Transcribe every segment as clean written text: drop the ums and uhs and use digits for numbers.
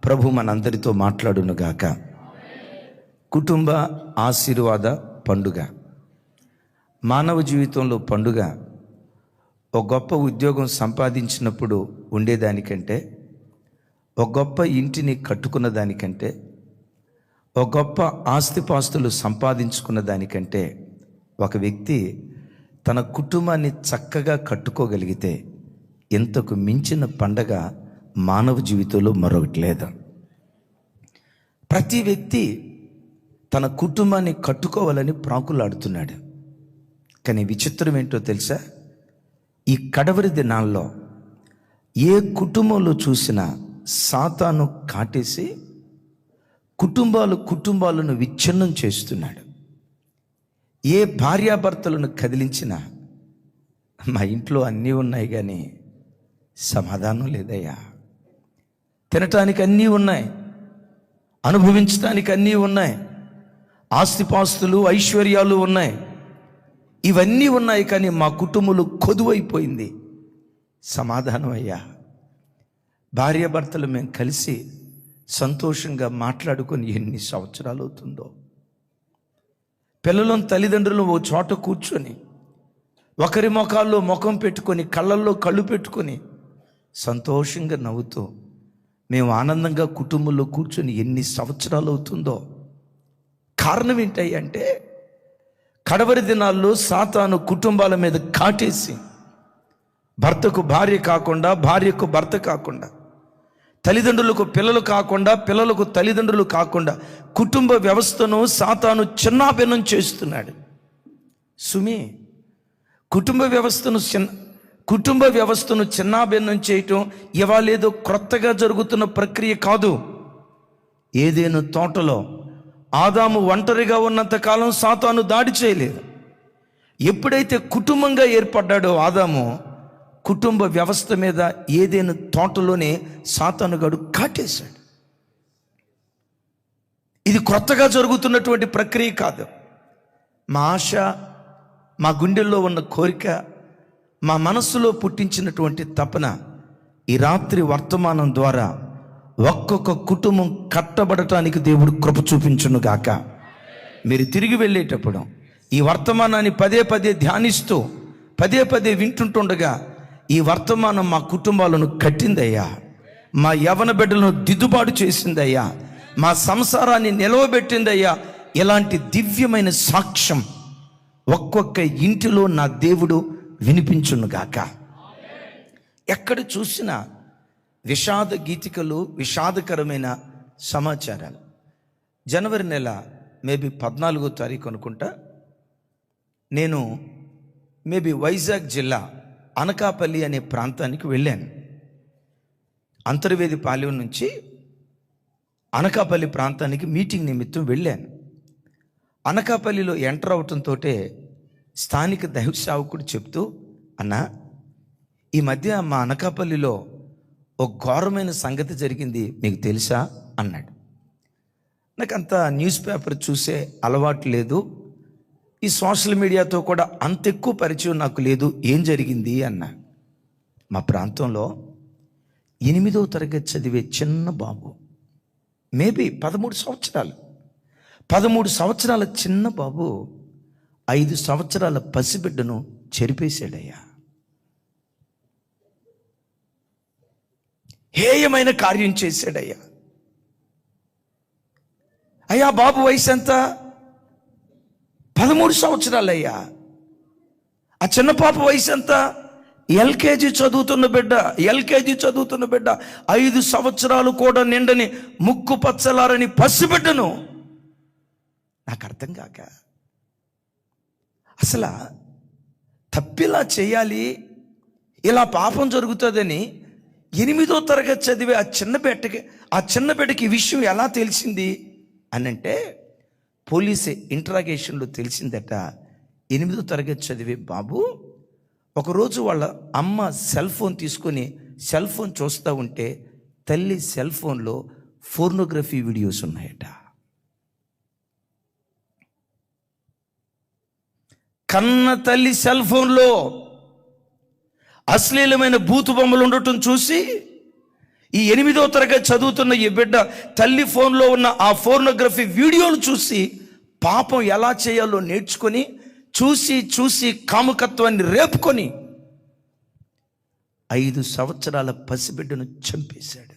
ప్రభు మనందరితో మాట్లాడునుగాక. కుటుంబ ఆశీర్వాద పండుగ. మానవ జీవితంలో పండుగ ఒక గొప్ప ఉద్యోగం సంపాదించినప్పుడు ఉండేదానికంటే, ఒక గొప్ప ఇంటిని కట్టుకున్న దానికంటే, ఒక గొప్ప ఆస్తిపాస్తులు సంపాదించుకున్న దానికంటే, ఒక వ్యక్తి తన కుటుంబాన్ని చక్కగా కట్టుకోగలిగితే ఇంతకు మించిన పండగ మానవ జీవితంలో మరొకటి లేదు. ప్రతి వ్యక్తి తన కుటుంబాన్ని కట్టుకోవాలని ప్రాకులాడుతున్నాడు. కానీ విచిత్రం ఏంటో తెలుసా? ఈ కడవరి దినాల్లో ఏ కుటుంబంలో చూసినా సాతాను కాటేసి కుటుంబాలను విచ్ఛిన్నం చేస్తున్నాడు. ఏ భార్యాభర్తలను కదిలించినా మా ఇంట్లో అన్నీ ఉన్నాయి కానీ సమాధానం లేదయ్యా, తినటానికి అన్నీ ఉన్నాయి, అనుభవించడానికి అన్నీ ఉన్నాయి, ఆస్తిపాస్తులు ఐశ్వర్యాలు ఉన్నాయి, ఇవన్నీ ఉన్నాయి, కానీ మా కుటుంబంలో కొదువైపోయింది, సమాధానం అయ్యా. భార్యాభర్తలు మేము కలిసి సంతోషంగా మాట్లాడుకొని ఎన్ని సంవత్సరాలు అవుతుందో. పిల్లలను తల్లిదండ్రులు ఓ చోట కూర్చొని ఒకరి ముఖాల్లో ముఖం పెట్టుకొని కళ్ళల్లో కళ్ళు పెట్టుకొని సంతోషంగా నవ్వుతూ మేము ఆనందంగా కుటుంబంలో కూర్చొని ఎన్ని సంవత్సరాలు అవుతుందో. కారణం ఏంటంటే కడవరి దినాల్లో సాతాను కుటుంబాల మీద కాటేసి భర్తకు భార్య కాకుండా, భార్యకు భర్త కాకుండా, తల్లిదండ్రులకు పిల్లలు కాకుండా, పిల్లలకు తల్లిదండ్రులు కాకుండా కుటుంబ వ్యవస్థను సాతాను చిన్నాభిన్నం చేస్తున్నాడు. సుమి, కుటుంబ వ్యవస్థను చిన్నాభిన్నం చేయటం ఇవాళేదో క్రొత్తగా జరుగుతున్న ప్రక్రియ కాదు. ఏదేను తోటలో ఆదాము ఒంటరిగా ఉన్నంత కాలం సాతాను దాడి చేయలేదు. ఎప్పుడైతే కుటుంబంగా ఏర్పడ్డాడో ఆదాము, కుటుంబ వ్యవస్థ మీద ఏదేను తోటలోనే సాతానుగాడు కాటేశాడు. ఇది క్రొత్తగా జరుగుతున్నటువంటి ప్రక్రియ కాదు. మా ఆశ, మా గుండెల్లో ఉన్న కోరిక, మా మనస్సులో పుట్టించినటువంటి తపన ఈ రాత్రి వర్తమానం ద్వారా ఒక్కొక్క కుటుంబం కట్టబడటానికి దేవుడు కృప చూపించును గాక. మీరు తిరిగి వెళ్ళేటప్పుడు ఈ వర్తమానాన్ని పదే పదే ధ్యానిస్తూ పదే పదే వింటుంటుండగా, ఈ వర్తమానం మా కుటుంబాలను కట్టిందయ్యా, మా యవన బిడ్డలను దిద్దుబాటు చేసిందయ్యా, మా సంసారాన్ని నిలవబెట్టిందయ్యా. ఇలాంటి దివ్యమైన సాక్ష్యం ఒక్కొక్క ఇంటిలో నా దేవుడు వినిపించునుగాక. ఎక్కడ చూసినా విషాద గీతికలు, విషాదకరమైన సమాచారాలు. జనవరి నెల మేబీ 14వ తారీఖు అనుకుంటా, నేను వైజాగ్ జిల్లా అనకాపల్లి అనే ప్రాంతానికి వెళ్ళాను. అంతర్వేది పాలెం నుంచి అనకాపల్లి ప్రాంతానికి మీటింగ్ నిమిత్తం వెళ్ళాను. అనకాపల్లిలో ఎంటర్ అవటంతో స్థానిక దైవ సేవకుడు చెప్తూ, అన్నా, ఈ మధ్య మా అనకాపల్లిలో ఒక ఘోరమైన సంగతి జరిగింది, మీకు తెలుసా అన్నాడు. నాకు అంత న్యూస్ పేపర్ చూసే అలవాటు లేదు, ఈ సోషల్ మీడియాతో కూడా అంత ఎక్కువ పరిచయం నాకు లేదు, ఏం జరిగింది అన్నా. మా ప్రాంతంలో 8వ తరగతి చదివే చిన్న బాబు, మేబీ 13 సంవత్సరాల చిన్న బాబు 5 సంవత్సరాల పసిబిడ్డను చెరిపేశాడయ్యా. హేయమైన కార్యం చేశాడయ్యా. అయ్యా, బాబు వయసు ఎంత? 13 సంవత్సరాలయ్యా. ఆ చిన్న పాప వయసు ఎంత? ఎల్కేజీ చదువుతున్న బిడ్డ 5 సంవత్సరాలు కూడా నిండని ముక్కు పచ్చలారని పసిబిడ్డను. నాకు అర్థం కాక, అసలు తప్పిలా చేయాలి, ఇలా పాపం జరుగుతుందని 8వ తరగతి చదివే ఆ చిన్న బిడ్డకి ఈ విషయం ఎలా తెలిసింది అనంటే, పోలీసు ఇంట్రాగేషన్లో తెలిసిందట. 8వ తరగతి చదివే బాబు ఒకరోజు వాళ్ళ అమ్మ సెల్ ఫోన్ తీసుకొని సెల్ ఫోన్ చూస్తూ ఉంటే తల్లి సెల్ ఫోన్లో ఫోర్నోగ్రఫీ వీడియోస్ ఉన్నాయట. కన్న తల్లి సెల్ ఫోన్లో అశ్లీలమైన బూతు బొమ్మలు ఉండటం చూసి ఈ 8వ తరగతి చదువుతున్న ఈ బిడ్డ తల్లి ఫోన్లో ఉన్న ఆ ఫోర్నోగ్రఫీ వీడియోలు చూసి పాపం ఎలా చేయాలో నేర్చుకొని చూసి కాముకత్వాన్ని రేపుకొని 5 సంవత్సరాల పసిబిడ్డను చంపేశాడు,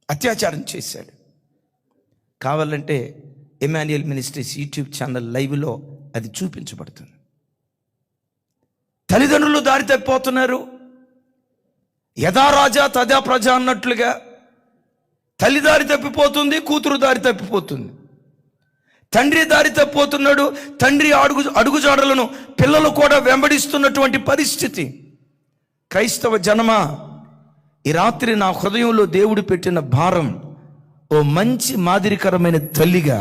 అత్యాచారం చేశాడు. కావాలంటే ఎమాన్యుయల్ మినిస్ట్రీస్ యూట్యూబ్ ఛానల్ లైవ్లో అది చూపించబడుతుంది. తల్లిదండ్రులు దారి తప్పిపోతున్నారు. యథా రాజా తదా ప్రజ అన్నట్లుగా తల్లి దారి తప్పిపోతుంది, కూతురు దారి తప్పిపోతుంది, తండ్రి దారి తప్పిపోతున్నాడు. తండ్రి అడుగుజాడలను పిల్లలు కూడా వెంబడిస్తున్నటువంటి పరిస్థితి. క్రైస్తవ జనమా, ఈ రాత్రి నా హృదయంలో దేవుడు పెట్టిన భారం, ఓ మంచి మాదిరికరమైన తల్లిగా,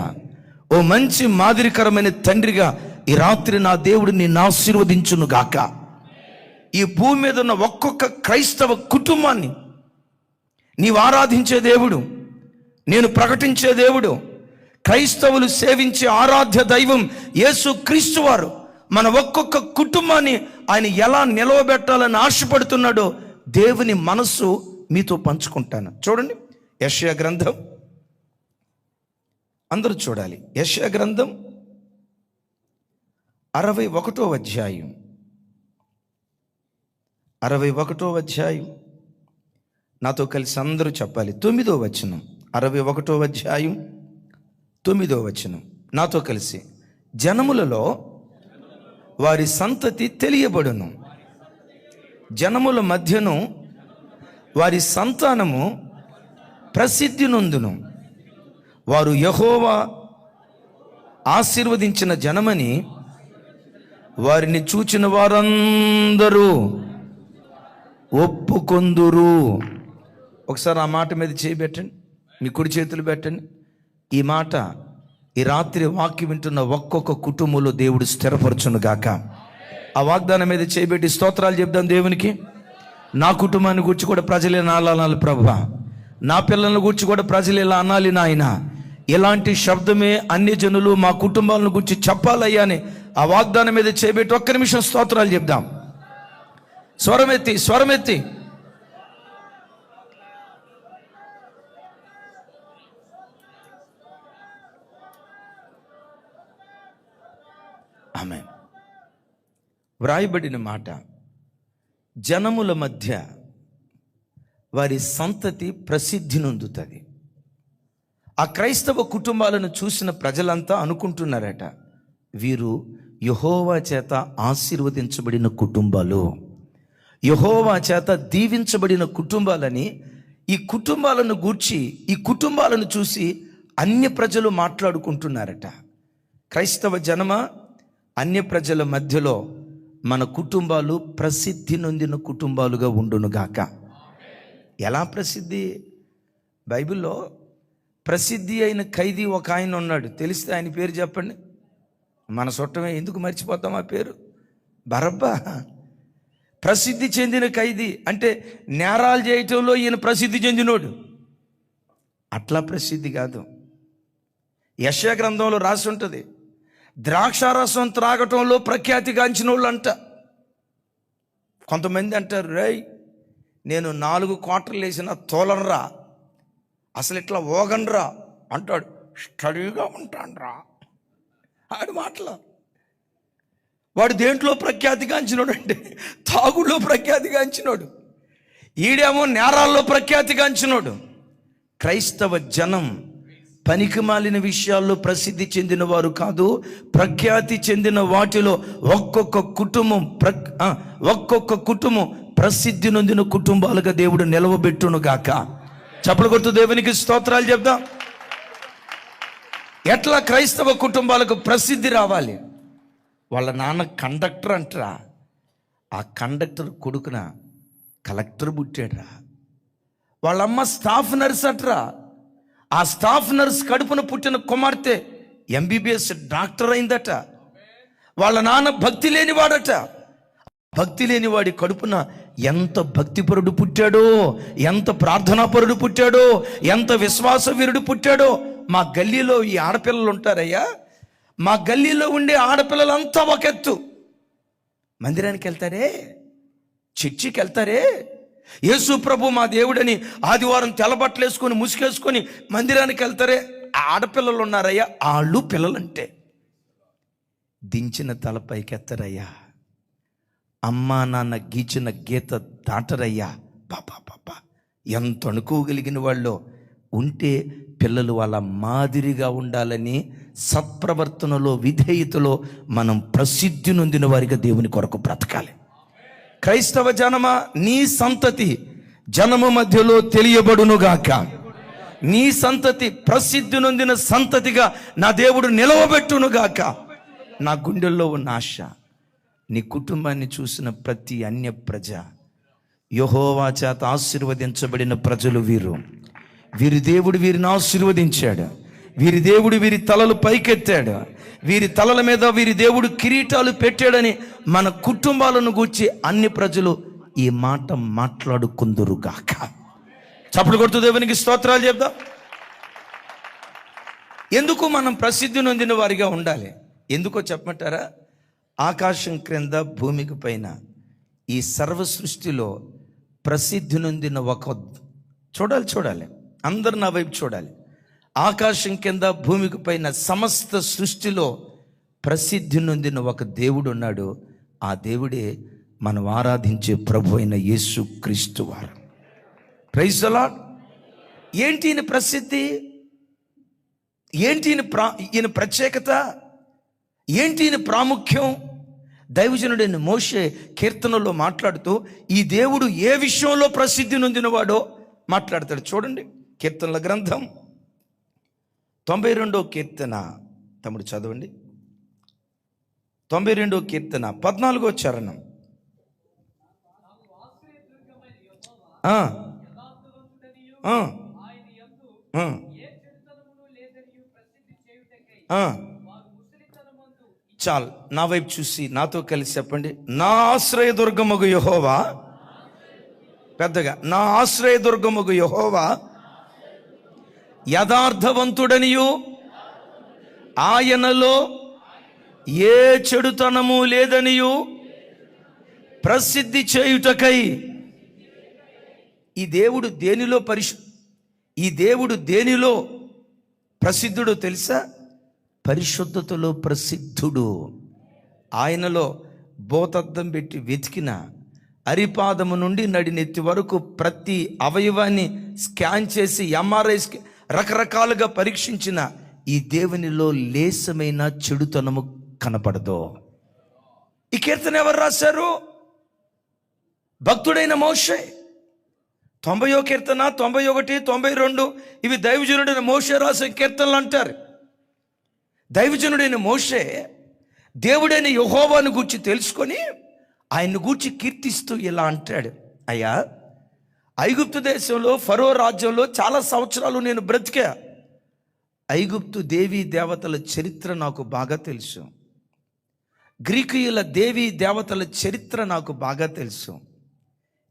ఓ మంచి మాదిరికరమైన తండ్రిగా ఈ రాత్రి నా దేవుడు నిన్ను ఆశీర్వదించును గాక. ఈ భూమి మీద ఉన్న ఒక్కొక్క క్రైస్తవ కుటుంబాన్ని నీవు ఆరాధించే దేవుడు, నేను ప్రకటించే దేవుడు, క్రైస్తవులు సేవించే ఆరాధ్య దైవం యేసు క్రీస్తు వారు మన ఒక్కొక్క కుటుంబాన్ని ఆయన ఎలా నిలవబెట్టాలని ఆశపడుతున్నాడో దేవుని మనస్సు మీతో పంచుకుంటాను. చూడండి, యెషయా గ్రంథం, అందరూ చూడాలి. యెషయా గ్రంథం 61వ అధ్యాయం, 61వ అధ్యాయం, నాతో కలిసి అందరూ చెప్పాలి. 9వ వచనం, 61వ అధ్యాయం 9వ వచనం, నాతో కలిసి. జనములలో వారి సంతతి తెలియబడును, జనముల మధ్యను వారి సంతానము ప్రసిద్ధి నొందును. వారు యెహోవా ఆశీర్వదించిన జనమని వారిని చూచిన వారందరూ ఒప్పుకొందురు. ఒకసారి ఆ మాట మీద చేయబెట్టండి, మీ కుడి చేతులు పెట్టండి. ఈ మాట ఈ రాత్రి వాక్యం వింటున్న ఒక్కొక్క కుటుంబంలో దేవుడు స్థిరపరచును గాక. ఆ వాగ్దానం మీద చేయబెట్టి స్తోత్రాలు చెప్దాం దేవునికి. నా కుటుంబాన్ని గురించి కూడా ప్రజలు ఇలా అనాలి ప్రభువా, నా పిల్లలను గురించి కూడా ప్రజలు ఇలా అనాలి నాయన. ఇలాంటి శబ్దమే అన్ని జనులు మా కుటుంబాలను గురించి చెప్పాలయ్యా అని ఆ వాగ్దానం మీద చేయబెట్టి ఒక్క నిమిషం స్తోత్రాలు చెప్దాం. స్వరమెత్తి ఆమేన్. వ్రాయబడిన మాట, జనముల మధ్య వారి సంతతి ప్రసిద్ధి నొందుతుంది. ఆ క్రైస్తవ కుటుంబాలను చూసిన ప్రజలంతా అనుకుంటున్నారట, వీరు యెహోవా చేత ఆశీర్వదించబడిన కుటుంబాలు, యెహోవా చేత దీవించబడిన కుటుంబాలని. ఈ కుటుంబాలను గూర్చి, ఈ కుటుంబాలను చూసి అన్య ప్రజలు మాట్లాడుకుంటున్నారట. క్రైస్తవ జనమ, అన్య ప్రజల మధ్యలో మన కుటుంబాలు ప్రసిద్ధి నొందిన కుటుంబాలుగా ఉండునుగాక. ఎలా ప్రసిద్ధి? బైబిల్లో ప్రసిద్ధి అయిన ఖైదీ ఒక ఆయన ఉన్నాడు, తెలిస్తే ఆయన పేరు చెప్పండి. మన చుట్టమే, ఎందుకు మర్చిపోతాం ఆ పేరు? బరబ్బా. ప్రసిద్ధి చెందిన ఖైదీ అంటే నేరాలు చేయటంలో ఈయన ప్రసిద్ధి చెందినోడు. అట్లా ప్రసిద్ధి కాదు. యెషయా గ్రంథంలో రాసి ఉంటుంది, ద్రాక్షారసం త్రాగటంలో ప్రఖ్యాతిగాంచిన వాళ్ళు అంట. కొంతమంది అంటారు, రేయ్ నేను 4 క్వార్టర్లు వేసిన తోలనరా, అసలు ఇట్లా ఓగనరా అంటాడు. స్టడీగా ఉంటానరా ఆడి మాటలు. వాడు దేంట్లో ప్రఖ్యాతిగాంచినోడు అంటే తాగుడులో ప్రఖ్యాతిగాంచినోడు, ఈడేమో నేరాల్లో ప్రఖ్యాతిగాంచినోడు. క్రైస్తవ జనం పనికిమాలిన విషయాల్లో ప్రసిద్ధి చెందిన వారు కాదు, ప్రఖ్యాతి చెందిన వాటిలో ఒక్కొక్క కుటుంబం ప్రసిద్ధి నొందిన కుటుంబాలుగా దేవుడు నిలవబెట్టును గాక. చప్పలు కొడుతూ దేవునికి స్తోత్రాలు చెప్దాం. ఎట్లా క్రైస్తవ కుటుంబాలకు ప్రసిద్ధి రావాలి? వాళ్ళ నాన్న కండక్టర్ అంటరా, ఆ కండక్టర్ కొడుకున కలెక్టర్ పుట్టాడురా. వాళ్ళమ్మ స్టాఫ్ నర్స్ అంటరా, ఆ స్టాఫ్ నర్స్ కడుపున పుట్టిన కుమార్తె MBBS డాక్టర్ అయిందట. వాళ్ళ నాన్న భక్తి లేనివాడట. భక్తి లేనివాడి కడుపున ఎంత భక్తిపరుడు పుట్టాడో, ఎంత ప్రార్థనాపరుడు పుట్టాడో, ఎంత విశ్వాస వీరుడు పుట్టాడో. మా గల్లీలో ఈ ఆడపిల్లలు ఉంటారయ్యా, మా గల్లీలో ఉండే ఆడపిల్లలంతా ఒక ఎత్తు. మందిరానికి వెళ్తారే, చర్చికి వెళ్తారే, యేసు ప్రభు మా దేవుడని ఆదివారం తెల్లబట్టలు వేసుకొని ముసుగేసుకొని మందిరానికి వెళ్తారే, ఆడపిల్లలు ఉన్నారయ్యా, వాళ్ళు పిల్లలంటే దించిన తలపైకి ఎత్తరయ్యా, అమ్మా నాన్న గీచిన గీత దాటరయ్యా. పాపా పాపా ఎంత అనుకోగలిగిన వాళ్ళు ఉంటే పిల్లలు వాళ్ళ మాదిరిగా ఉండాలని సత్ప్రవర్తనలో విధేయతలో మనం ప్రసిద్ధి నొందిన వారిగా దేవుని కొరకు బ్రతకాలి. క్రైస్తవ జనమా, నీ సంతతి జనము మధ్యలో తెలియబడునుగాక. నీ సంతతి ప్రసిద్ధి నొందిన సంతతిగా నా దేవుడు నిలవబెట్టునుగాక. నా గుండెల్లో ఉన్న ఆశ, నీ కుటుంబాన్ని చూసిన ప్రతి అన్య ప్రజ యెహోవా చేత ఆశీర్వదించబడిన ప్రజలు వీరు. వీరి దేవుడు వీరిని ఆశీర్వదించాడు. వీరి దేవుడు వీరి తలలు పైకెత్తాడు. వీరి తలల మీద వీరి దేవుడు కిరీటాలు పెట్టాడని మన కుటుంబాలను గూర్చి అన్ని ప్రజలు ఈ మాట మాట్లాడుకుందురుగాక. చప్పుడు కొడుతూ దేవునికి స్తోత్రాలు చెప్దాం. ఎందుకు మనం ప్రసిద్ధి నొందిన వారిగా ఉండాలి? ఎందుకో చెప్పమంటారా? ఆకాశం క్రింద భూమికి పైన ఈ సర్వ సృష్టిలో ప్రసిద్ధి నొందిన ఒక చూడాలి అందరు నా వైపు చూడాలి. ఆకాశం కింద భూమికి పైన సమస్త సృష్టిలో ప్రసిద్ధి నొందిన ఒక దేవుడు ఉన్నాడు. ఆ దేవుడే మనం ఆరాధించే ప్రభు అయిన యేసు క్రీస్తు వారు. Praise the Lord. ఏంటి ఈయన ప్రసిద్ధి? ఏంటి ఈయన ప్రత్యేకత? ఏంటి ఈయన ప్రాముఖ్యం? దైవజనుడైన మోషే కీర్తనలో మాట్లాడుతూ ఈ దేవుడు ఏ విషయంలో ప్రసిద్ధి నొందినవాడో మాట్లాడతాడు. చూడండి, కీర్తనల గ్రంథం 92వ కీర్తన, తమ్ముడు చదవండి. 92వ కీర్తన 14వ చరణం. చాలు, నా వైపు చూసి నాతో కలిసి చెప్పండి. నా ఆశ్రయదుర్గమగు యెహోవా, పెద్దగా, నా ఆశ్రయదుర్గమగు యెహోవా యథార్థవంతుడనియు ఆయనలో ఏ చెడుతనము లేదనియు ప్రసిద్ధి చేయుటకై. ఈ దేవుడు దేనిలో ప్రసిద్ధుడో తెలుసా? పరిశుద్ధతలో ప్రసిద్ధుడు. ఆయనలో బోతద్దం పెట్టి వెతికిన అరిపాదము నుండి నడినెత్తి వరకు ప్రతి అవయవాన్ని స్కాన్ చేసి ఎంఆర్ఐ రకరకాలుగా పరీక్షించిన ఈ దేవునిలో లేసమైన చెడుతనము కనపడదు. ఈ కీర్తన ఎవరు రాశారు? భక్తుడైన మోషే. 90వ కీర్తన, 91, 92 ఇవి దైవజనుడైన మోషే రాసే కీర్తనలు అంటారు. దైవజనుడైన మోషే దేవుడైన యెహోవాను గూర్చి తెలుసుకొని ఆయన్ని గూర్చి కీర్తిస్తూ ఇలా అంటాడు, అయ్యా, ఐగుప్తు దేశంలో ఫరో రాజ్యంలో చాలా సంవత్సరాలు నేను బ్రతికా. ఐగుప్తు దేవీ దేవతల చరిత్ర నాకు బాగా తెలుసు. గ్రీకుయుల దేవీ దేవతల చరిత్ర నాకు బాగా తెలుసు.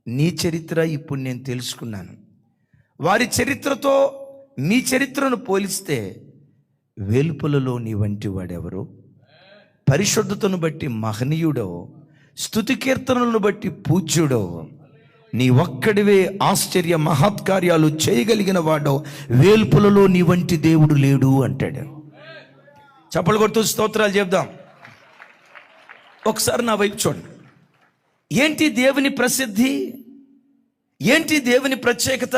నీ చరిత్ర ఇప్పుడు నేను తెలుసుకున్నాను. వారి చరిత్రతో నీ చరిత్రను పోలిస్తే వేల్పులలో నీ వంటి వాడెవరు? పరిశుద్ధతను బట్టి మహనీయుడో, స్తుతి కీర్తనలను బట్టి పూజ్యుడో, నీ ఒక్కడివే ఆశ్చర్య మహత్కార్యాలు చేయగలిగిన వాడో, వేల్పులలో నీ వంటి దేవుడు లేడు అంటాడు. చప్పలు కొడుతూ స్తోత్రాలు చెప్దాం. ఒకసారి నా వైపు చూడండి. ఏంటి దేవుని ప్రసిద్ధి? ఏంటి దేవుని ప్రత్యేకత?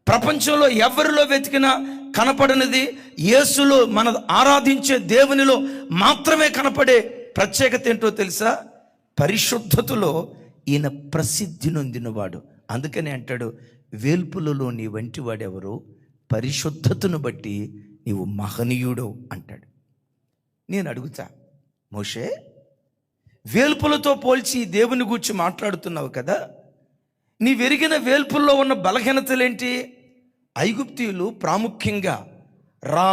ప్రపంచంలో ఎవరిలో వెతికినా కనపడనిది యేసులో, మన ఆరాధించే దేవునిలో మాత్రమే కనపడే ప్రత్యేకత ఏంటో తెలుసా? పరిశుద్ధతలో ఈయన ప్రసిద్ధి నొందినవాడు. అందుకని అంటాడు, వేల్పులలో నీ వంటి వాడెవరు? పరిశుద్ధతను బట్టి నీవు మహనీయుడు అంటాడు. నేను అడుగుతా, మోషే, వేల్పులతో పోల్చి దేవుని గూర్చి మాట్లాడుతున్నావు కదా, నీ వెరిగిన వేల్పుల్లో ఉన్న బలహీనతలేంటి? ఐగుప్తీయులు ప్రాముఖ్యంగా రా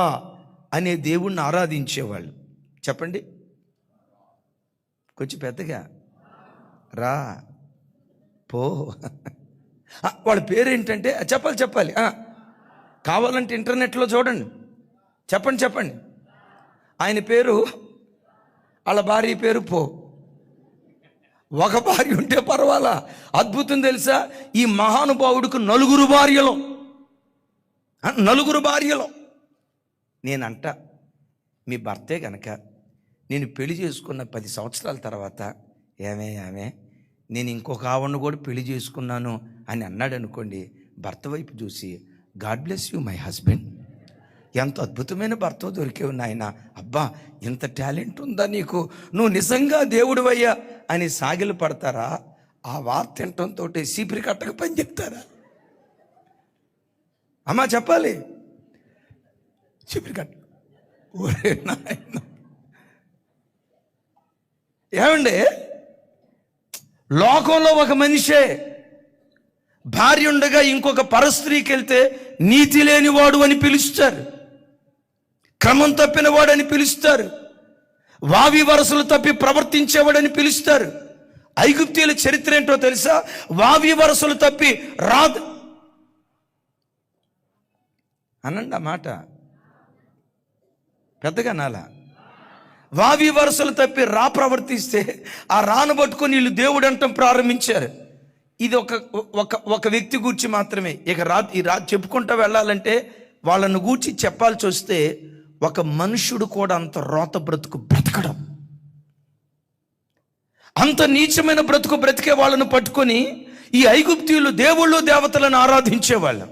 అనే దేవుణ్ణి ఆరాధించేవాళ్ళు. చెప్పండి కొంచెం పెద్దగా, రా, పో. వాళ్ళ పేరేంటంటే చెప్పాలి. కావాలంటే ఇంటర్నెట్లో చూడండి. చెప్పండి. ఆయన పేరు, వాళ్ళ భార్య పేరు పో. ఒక భార్య ఉంటే పర్వాలా. అద్భుతం తెలుసా, ఈ మహానుభావుడికి నలుగురు భార్యలు. నేనంట, మీ భర్తే కనుక నేను పెళ్లి చేసుకున్న 10 సంవత్సరాల తర్వాత ఏమే నేను ఇంకొక ఆవిడను కూడా పెళ్లి చేసుకున్నాను అని అన్నాడు అనుకోండి, భర్త వైపు చూసి God bless you my husband, ఎంత అద్భుతమైన భర్త దొరికేవు నాయన, అబ్బా ఇంత టాలెంట్ ఉందా నీకు, నువ్వు నిజంగా దేవుడివయ్యా అని సాగిలు పడతారా? ఆ వార్త తినటంతో సీపిరి కట్టక పని చెప్తారా? అమ్మా చెప్పాలి, సీపిరి కట్ట. ఒరే నాయన, ఏమండి, లోకంలో ఒక మనిషే భార్య ఉండగా ఇంకొక పరస్త్రీకి వెళ్తే నీతి లేనివాడు అని పిలుస్తారు, క్రమం తప్పినవాడు అని పిలుస్తారు, వావి వరసలు తప్పి ప్రవర్తించేవాడని పిలుస్తారు. ఐగుప్తీయుల చరిత్ర ఏంటో తెలుసా? వావి వరసలు తప్పి రాదు అనండి ఆ మాట పెద్దగా నాలా. వావి వరసలు తప్పి ప్రవర్తిస్తే ఆ రాను పట్టుకొని వీళ్ళు దేవుడు అంటాం ప్రారంభించారు. ఇది ఒక వ్యక్తి గూర్చి మాత్రమే. ఇక ఈ చెప్పుకుంటూ వెళ్ళాలంటే వాళ్ళను గూర్చి చెప్పాల్సి వస్తే ఒక మనుషుడు కూడా అంత రోత బ్రతకడం, అంత నీచమైన బ్రతికే వాళ్ళను పట్టుకొని ఈ ఐగుప్తీయులు దేవుళ్ళు దేవతలను ఆరాధించేవాళ్ళు.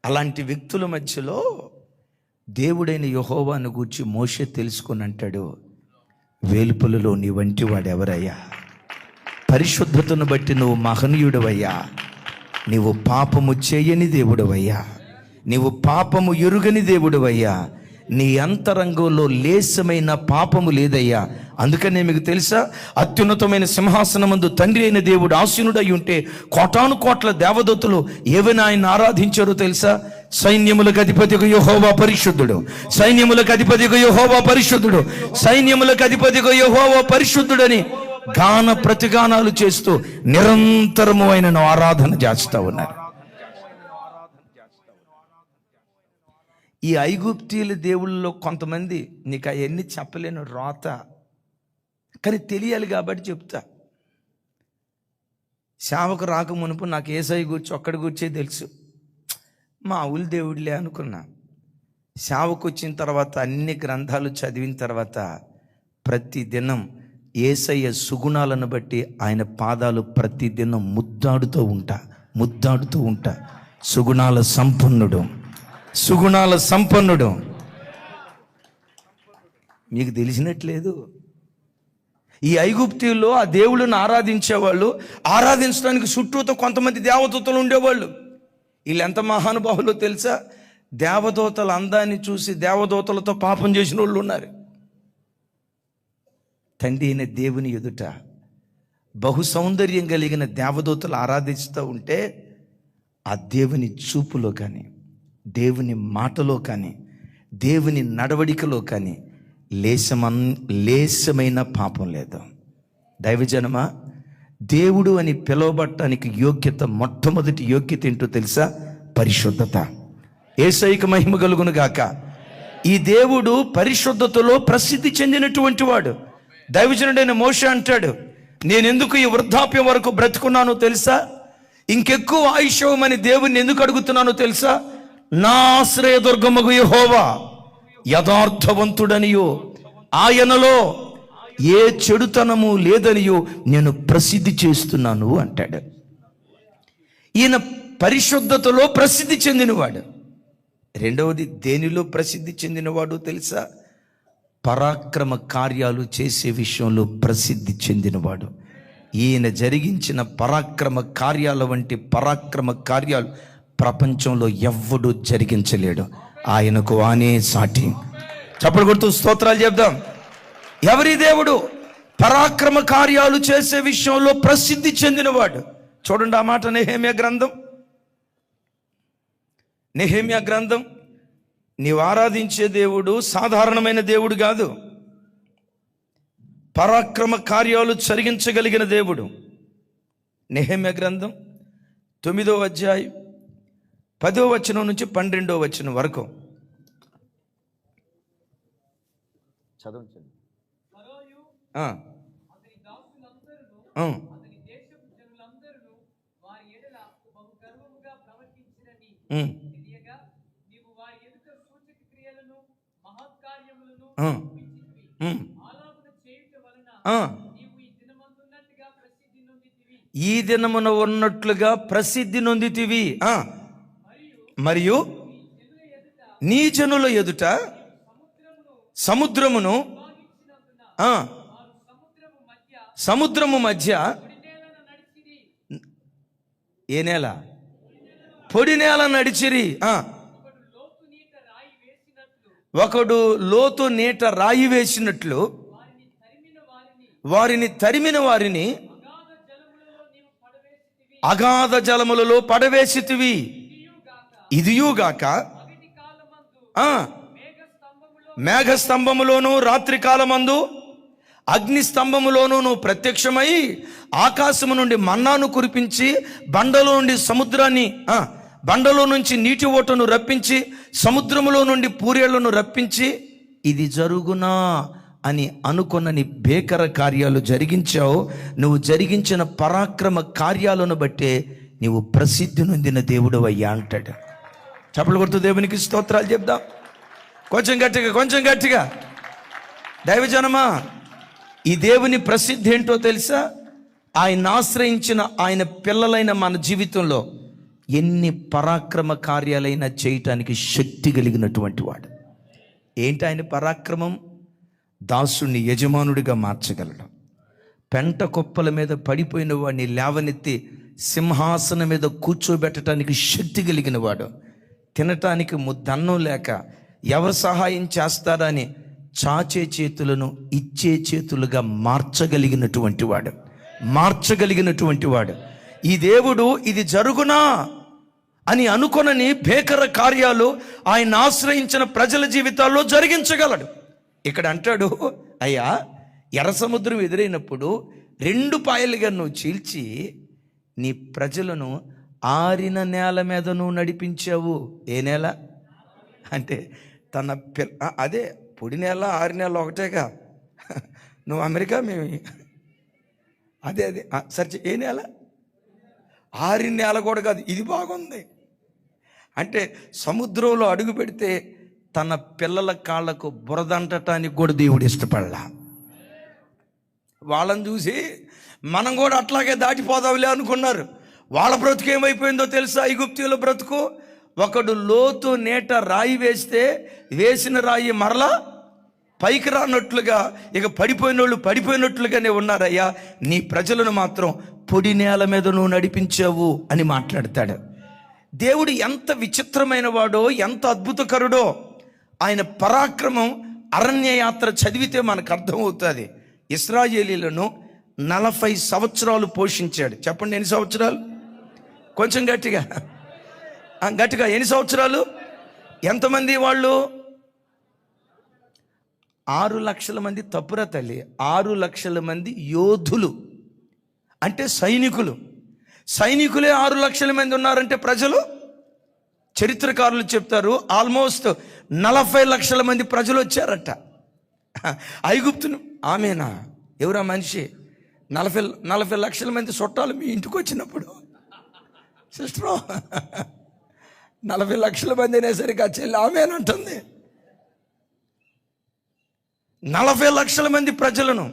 అలాంటి వ్యక్తుల మధ్యలో దేవుడైన యెహోవాను గూర్చి మోషే తెలుసుకొని అంటాడు, వేలుపులలో నీ వంటి వాడు ఎవరయ్యా, పరిశుద్ధతను బట్టి నువ్వు మహనీయుడవయ్యా, నీవు పాపము చేయని దేవుడవయ్యా, నీవు పాపము ఎరుగని దేవుడవయ్యా, నీ అంతరంగంలో లేశమైన పాపము లేదయ్యా. అందుకనే మీకు తెలుసా, అత్యున్నతమైన సింహాసనమందు తండ్రి అయిన దేవుడు ఆసీనుడై ఉంటే కోటాను కోట్ల దేవదూతలు ఏవైనా ఆయన ఆరాధించారో తెలుసా? సైన్యములకు అధిపతిగా యెహోవా పరిశుద్ధుడు, సైన్యములకు అధిపతిగా యెహోవా పరిశుద్ధుడు, సైన్యములకు అధిపతిగా యెహోవా పరిశుద్ధుడని గాన ప్రతిగానాలు చేస్తూ నిరంతరము ఆయనను ఆరాధన చేస్తూ ఉన్నారు. ఈ ఐగుప్తీయుల దేవుళ్ళలో కొంతమంది నీకు అవన్నీ చెప్పలేను రోత, కానీ తెలియాలి కాబట్టి చెప్తా. సేవకు రాక మునుపు నాకు యేసయ్య గురించి ఒక్కడి గురించే తెలుసు, మా ఊళ్ళ దేవుడిలే అనుకున్నా. సేవకు వచ్చిన తర్వాత అన్ని గ్రంథాలు చదివిన తర్వాత ప్రతిదినం యేసయ్య సుగుణాలను బట్టి ఆయన పాదాలు ప్రతిదినం ముద్దాడుతూ ఉంటా. సుగుణాల సంపన్నుడు. మీకు తెలిసినట్లేదు, ఈ ఐగుప్తీయుల్లో ఆ దేవుళ్ళను ఆరాధించేవాళ్ళు, ఆరాధించడానికి చుట్టూతో కొంతమంది దేవదూతలు ఉండేవాళ్ళు. వీళ్ళు ఎంత మహానుభావులో తెలుసా? దేవదూతల అందాన్ని చూసి దేవదూతలతో పాపం చేసిన వాళ్ళు ఉన్నారు. తండ్రి అయిన దేవుని ఎదుట బహు సౌందర్యం కలిగిన దేవదూతలు ఆరాధిస్తూ ఉంటే ఆ దేవుని చూపులో కానీ, దేవుని మాటలో కానీ, దేవుని నడవడికలో కానీ లేశమైన పాపం లేదు. దైవజనమా, దేవుడు అని పిలువబడటానికి యోగ్యత, మొట్టమొదటి యోగ్యత ఏంటో తెలుసా? పరిశుద్ధత. యేసయ్యకు మహిమ కలుగును గాక. ఈ దేవుడు పరిశుద్ధతలో ప్రసిద్ధి చెందినటువంటి వాడు. దైవజనుడైన మోషే అంటాడు, నేనెందుకు ఈ వృద్ధాప్యం వరకు బ్రతుకున్నానో తెలుసా? ఇంకెక్కువ ఆయుష్యమని దేవుణ్ణి ఎందుకు అడుగుతున్నానో తెలుసా? నా ఆశ్రయదుర్గమగు యెహోవా యథార్థవంతుడనియో, ఆయనలో ఏ చెడుతనము లేదనియో నేను ప్రసిద్ధి చేస్తున్నాను అంటాడు. ఈయన పరిశుద్ధతలో ప్రసిద్ధి చెందినవాడు. రెండవది దేనిలో ప్రసిద్ధి చెందినవాడు తెలుసా? పరాక్రమ కార్యాలు చేసే విషయంలో ప్రసిద్ధి చెందినవాడు. ఈయన జరిగించిన పరాక్రమ కార్యాల వంటి పరాక్రమ కార్యాలు ప్రపంచంలో ఎవ్వడూ జరిగించలేడు. ఆయనకు ఆనే సాటి. చప్పట్లు కొడుతూ స్తోత్రాలు చెప్దాం. ఎవరి దేవుడు? పరాక్రమ కార్యాలు చేసే విషయంలో ప్రసిద్ధి చెందినవాడు. చూడండి ఆ మాట నెహెమ్యా గ్రంథం. నీవు ఆరాధించే దేవుడు సాధారణమైన దేవుడు కాదు, పరాక్రమ కార్యాలు జరిగించగలిగిన దేవుడు. నెహెమ్యా గ్రంథం 9వ అధ్యాయం 10వ వచనం నుంచి 12వ వచనం వరకు చదవండి. అతని దేశపు జనులందరూ వారి ఎడల బహు గర్వముగా ప్రవర్తించిరని తెలియగా నీవు వారి ఎదుట సూచక క్రియలను మహత్కార్యములను చూపించితివి. ఆలాపన చేయుట వలన నీవు ఈ దినమందున్నట్టుగా ప్రసిద్ధి నొందితివి. ఈ దినమున ఉన్నట్లుగా ప్రసిద్ధి నొందితివి. మరియు నీ జనుల ఎదుట సముద్రమును సముద్రము మధ్య ఏ నేల? పొడి నేల నడిచిరి. ఒకడు లోతు నీట రాయి వేసినట్లు వారిని తరిమిన వారిని అగాధ జలములలో పడవేసితివి. ఇదియుగాక మేఘస్తంభములోను రాత్రి కాలమందు అగ్ని స్తంభములోను నువ్వు ప్రత్యక్షమై ఆకాశము నుండి మన్నాను కురిపించి బండలో నుండి సముద్రాన్ని బండలో నుంచి నీటి ఓటను రప్పించి సముద్రములో నుండి పూరేళ్లను రప్పించి ఇది జరుగునా అని అనుకున్నని భేకర కార్యాలు జరిగించావు. నువ్వు జరిగించిన పరాక్రమ కార్యాలను బట్టే నీవు ప్రసిద్ధి నొందిన దేవుడు అయ్యా అంటాడు. చప్పలు కొడుతూ దేవునికి స్తోత్రాలు చెప్దాం. కొంచెం గట్టిగా దైవజనమా, ఈ దేవుని ప్రసిద్ధి ఏంటో తెలుసా? ఆయన ఆశ్రయించిన ఆయన పిల్లలైన మన జీవితంలో ఎన్ని పరాక్రమ కార్యాలైనా చేయటానికి శక్తి కలిగినటువంటి వాడు. ఏంటి ఆయన పరాక్రమం? దాసుని యజమానుడిగా మార్చగలడు. పెంట కుప్పల మీద పడిపోయిన వాడిని లేవనెత్తి సింహాసనం మీద కూర్చోబెట్టడానికి శక్తి కలిగిన వాడు. తినటానికి ముద్దన్నం లేక ఎవరు సహాయం చేస్తారని చాచే చేతులను ఇచ్చే చేతులుగా మార్చగలిగినటువంటి వాడు. ఈ దేవుడు ఇది జరుగునా అని అనుకొనని భేకర కార్యాలు ఆయన ఆశ్రయించిన ప్రజల జీవితాల్లో జరిగించగలడు. ఇక్కడ అంటాడు, అయ్యా ఎర్ర సముద్రం ఎదురైనప్పుడు 2 పాయలుగా నువ్వు చీల్చి నీ ప్రజలను ఆరిన నేల మీద నువ్వు నడిపించావు. ఏ నేల అంటే తన అదే పొడి నేల ఆరి నేల ఒకటేగా. నువ్వు అమెరికా, మేము అదే సరే. ఏ నేల? ఆరిన నేల కూడా కాదు, ఇది బాగుంది. అంటే సముద్రంలో అడుగు పెడితే తన పిల్లల కాళ్ళకు బురదంటటానికి కూడా దేవుడు ఇష్టపడలా. వాళ్ళని చూసి మనం కూడా అట్లాగే దాటిపోదాంలే అనుకున్నారు. వాళ్ళ బ్రతుకు ఏమైపోయిందో తెలుసా? ఐగుప్తీయుల బ్రతుకు. ఒకడు లోతు నీట రాయి వేస్తే వేసిన రాయి మరలా పైకి రానట్లుగా ఇక పడిపోయినట్లుగానే ఉన్నారయ్యా. నీ ప్రజలను మాత్రం పొడి నేల మీద నువ్వు నడిపించావు అని మాట్లాడతాడు. దేవుడు ఎంత విచిత్రమైన వాడో, ఎంత అద్భుతకరుడో ఆయన పరాక్రమం అరణ్య యాత్ర చదివితే మనకు అర్థమవుతుంది. ఇశ్రాయేలీలను 40 సంవత్సరాలు పోషించాడు. చెప్పండి, ఎన్ని సంవత్సరాలు? కొంచెం గట్టిగా ఎన్ని సంవత్సరాలు? ఎంతమంది వాళ్ళు? 6 లక్షల మంది. తప్పురా తల్లి, 6 లక్షల మంది యోధులు అంటే సైనికులే 6 లక్షల మంది ఉన్నారంటే ప్రజలు, చరిత్రకారులు చెప్తారు ఆల్మోస్ట్ 40 లక్షల మంది ప్రజలు వచ్చారట ఐగుప్తును. ఆమెనా? ఎవరా మనిషి? 40 లక్షల మంది చుట్టాలు మీ ఇంటికి వచ్చినప్పుడు సిస్టరు 40 లక్షల మంది అనేసరికి ఆ చెల్లి ఆమెనంటుంది. 40 లక్షల మంది ప్రజలను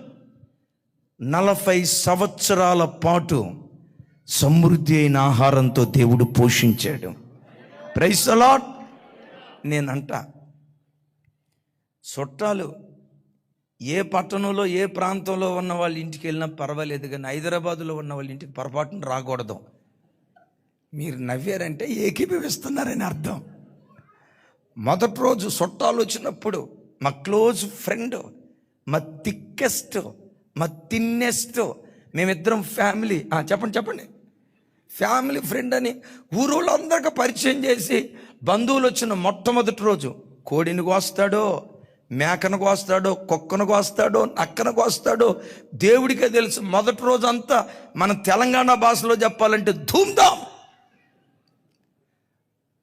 40 సంవత్సరాల పాటు సమృద్ధి అయిన ఆహారంతో దేవుడు పోషించాడు. Praise the Lord. నేనంట చుట్టాలు ఏ పట్టణంలో ఏ ప్రాంతంలో ఉన్న వాళ్ళ ఇంటికి వెళ్ళినా పర్వాలేదు, కానీ హైదరాబాదులో ఉన్న వాళ్ళ ఇంటికి పొరపాటున రాకూడదు. మీరు నవ్వారంటే ఏకీభవిస్తున్నారని అర్థం. మొదటి రోజు చుట్టాలు వచ్చినప్పుడు మా క్లోజ్ ఫ్రెండ్, మా థిక్కెస్ట్, మా థిన్నెస్ట్, మేమిద్దరం ఫ్యామిలీ. చెప్పండి ఫ్యామిలీ ఫ్రెండ్ అని ఊరోళ్ళందరికీ పరిచయం చేసి బంధువులు వచ్చిన మొట్టమొదటి రోజు కోడిని కోస్తాడో, మేకను కోస్తాడో, కుక్కను కోస్తాడో, నక్కను కోస్తాడో దేవుడికే తెలుసు. మొదటి రోజు అంతా మన తెలంగాణ భాషలో చెప్పాలంటే ధూమ్ధాం.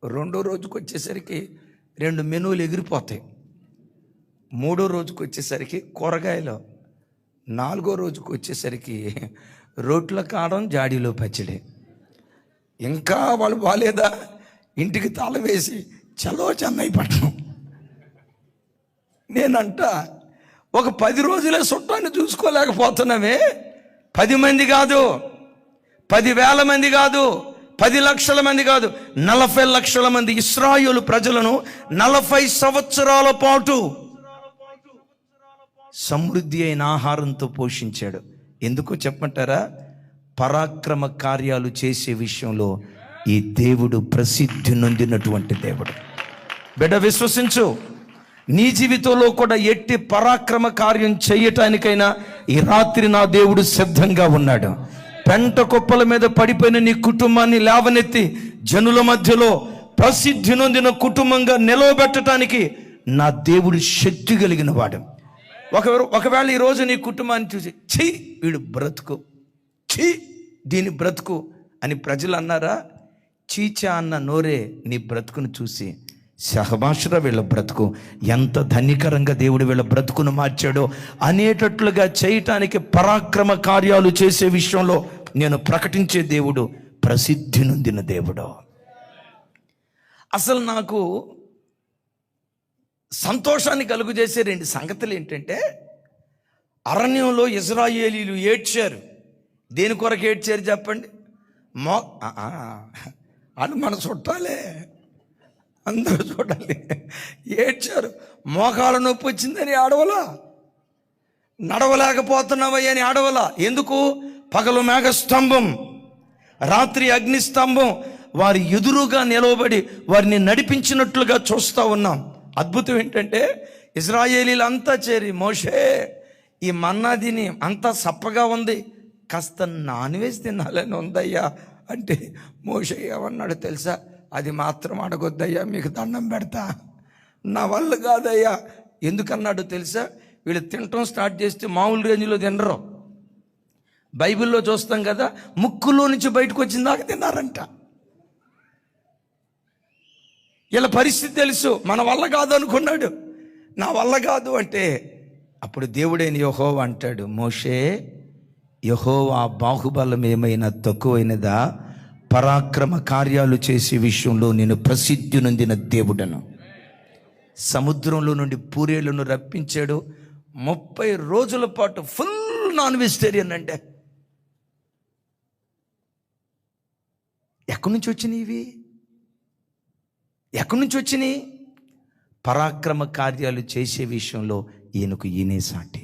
రెండో రోజుకి వచ్చేసరికి 2 మెనూలు ఎగిరిపోతాయి. మూడో రోజుకి వచ్చేసరికి కూరగాయలు, 4గో రోజుకి వచ్చేసరికి రోట్లో కారం జాడీలో పచ్చడి. ఇంకా వాళ్ళు బాలేదా, ఇంటికి తాళం వేసి చలో చెన్నై పట్టణం. నేనంట ఒక 10 రోజులే చుట్టాన్ని చూసుకోలేకపోతున్నామే. 10 మంది కాదు, 10,000 మంది కాదు, 10 లక్షల మంది కాదు, 40 లక్షల మంది ఇశ్రాయేలు ప్రజలను 40 సంవత్సరాల పాటు సమృద్ధి అయిన ఆహారంతో పోషించాడు. ఎందుకో చెప్పమంటారా? పరాక్రమ కార్యాలు చేసే విషయంలో ఈ దేవుడు ప్రసిద్ధి నొందినటువంటి దేవుడు. బిడ్డ విశ్వసించు, నీ జీవితంలో కూడా ఎట్టి పరాక్రమ కార్యం చేయటానికైనా ఈ రాత్రి నా దేవుడు సిద్ధంగా ఉన్నాడు. పెంట కుప్పల మీద పడిపోయిన నీ కుటుంబాన్ని లేవనెత్తి జనుల మధ్యలో ప్రసిద్ధి నొందిన కుటుంబంగా నిలవబెట్టడానికి నా దేవుడు శక్తి కలిగిన వాడు. ఒకవేళ ఈరోజు నీ కుటుంబాన్ని చూసి ఛీ వీడు బ్రతుకు, ఛీ దీని బ్రతుకు అని ప్రజలు అన్నారా? చీచా అన్న నోరే నీ బ్రతుకును చూసి సహబాషురా వీళ్ళ బ్రతుకు ఎంత ధన్యకరంగా దేవుడు వీళ్ళ బ్రతుకును మార్చాడో అనేటట్లుగా చేయటానికి, పరాక్రమ కార్యాలు చేసే విషయంలో నేను ప్రకటించే దేవుడు ప్రసిద్ధి నొందిన దేవుడు. అసలు నాకు సంతోషాన్ని కలుగజేసే 2 సంగతులు ఏంటంటే, అరణ్యంలో ఇశ్రాయేలీయులు ఏడ్చారు. దేని కొరకు ఏడ్చారు చెప్పండి? అని మన చుట్టాలే, అందరూ చూడాలి. ఏడ్చారు. మోకాళ్ళ నొప్పి వచ్చిందని ఆడవలా, నడవలేకపోతున్నావయ్య అని ఆడవలా. ఎందుకు? పగలు మేఘస్తంభం, రాత్రి అగ్నిస్తంభం వారి ఎదురుగా నిలవబడి వారిని నడిపించినట్లుగా చూస్తూ ఉన్నాం. అద్భుతం ఏంటంటే, ఇశ్రాయేలీలంతా చేరి మోషే ఈ మన్నా తిని అంతా సప్పగా ఉంది, కాస్త నాన్ వెజ్ తినాలని ఉందయ్యా అంటే మోషే ఏమన్నాడు తెలుసా? అది మాత్రం అడగొద్దయ్యా, మీకు దండం పెడతా, నా వల్ల కాదయ్యా. ఎందుకన్నాడు తెలుసా? వీళ్ళు తినటం స్టార్ట్ చేస్తే మామూలు రేంజ్లో తినరు. బైబిల్లో చూస్తాం కదా, ముక్కులో నుంచి బయటకు వచ్చిన దాకా తిన్నారంట. వీళ్ళ పరిస్థితి తెలుసు, మన వల్ల కాదు అనుకున్నాడు. నా వల్ల కాదు అంటే అప్పుడు దేవుడైన యెహోవా అంటాడు, మోషే యెహోవా బాహుబలం ఏమైనా తక్కువైనదా? పరాక్రమ కార్యాలు చేసే విషయంలో నేను ప్రసిద్ధి నొందిన దేవుడను. సముద్రంలో నుండి పూరేళ్లను రప్పించాడు. 30 రోజుల పాటు ఫుల్ నాన్ వెజిటేరియన్. అంటే ఎక్కడి నుంచి వచ్చినాయి ఇవి? ఎక్కడి నుంచి వచ్చినాయి? పరాక్రమ కార్యాలు చేసే విషయంలో ఈయనే సాటి.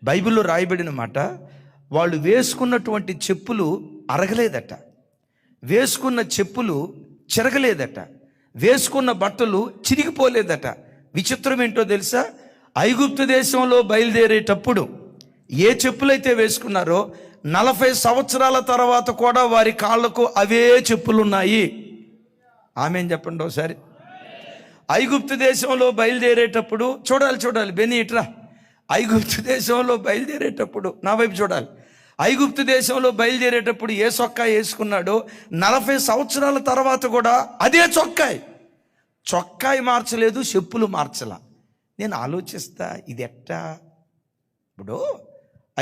బైబిల్లో రాయబడిన మాట, వాళ్ళు వేసుకున్నటువంటి చెప్పులు అరగలేదట, వేసుకున్న చెప్పులు చెరగలేదట, వేసుకున్న బట్టలు చిరిగిపోలేదట. విచిత్రం ఏంటో తెలుసా? ఐగుప్తు దేశంలో బయలుదేరేటప్పుడు ఏ చెప్పులైతే వేసుకున్నారో 40 సంవత్సరాల తర్వాత కూడా వారి కాళ్ళకు అవే చెప్పులున్నాయి. ఆమేన్ చెప్పండి ఒకసారి. ఐగుప్తు దేశంలో బయలుదేరేటప్పుడు చూడాలి బెన్నీ ఇట్రా. ఐగుప్తు దేశంలో బయలుదేరేటప్పుడు నా వైపు చూడాలి. ఐగుప్తు దేశంలో బయలుదేరేటప్పుడు ఏ చొక్కా వేసుకున్నాడో 40 సంవత్సరాల తర్వాత కూడా అదే చొక్కాయి మార్చలేదు, చెప్పులు మార్చలా. నేను ఆలోచిస్తా, ఇది ఎట్టా? ఇప్పుడు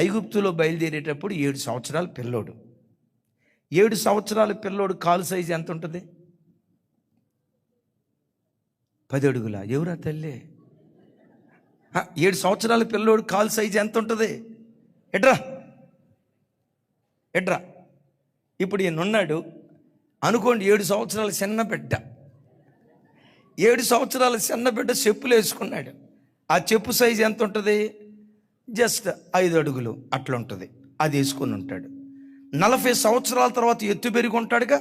ఐగుప్తులో బయలుదేరేటప్పుడు 7 సంవత్సరాల పిల్లోడు, 7 సంవత్సరాల పిల్లోడు కాలు సైజు ఎంత ఉంటుంది? 10 అడుగులా? ఎవరా తల్లి? 7 సంవత్సరాల పిల్లోడు కాలు సైజు ఎంత ఉంటుంది? ఎడ్రా. ఇప్పుడు ఈయనున్నాడు అనుకోండి, 7 సంవత్సరాల చిన్న బిడ్డ, 7 సంవత్సరాల చిన్న బిడ్డ చెప్పులు వేసుకున్నాడు. ఆ చెప్పు సైజు ఎంత ఉంటుంది? జస్ట్ 5 అడుగులు అట్లా ఉంటుంది. అది వేసుకొని ఉంటాడు. 40 సంవత్సరాల తర్వాత ఎత్తు పెరిగి ఉంటాడుగా,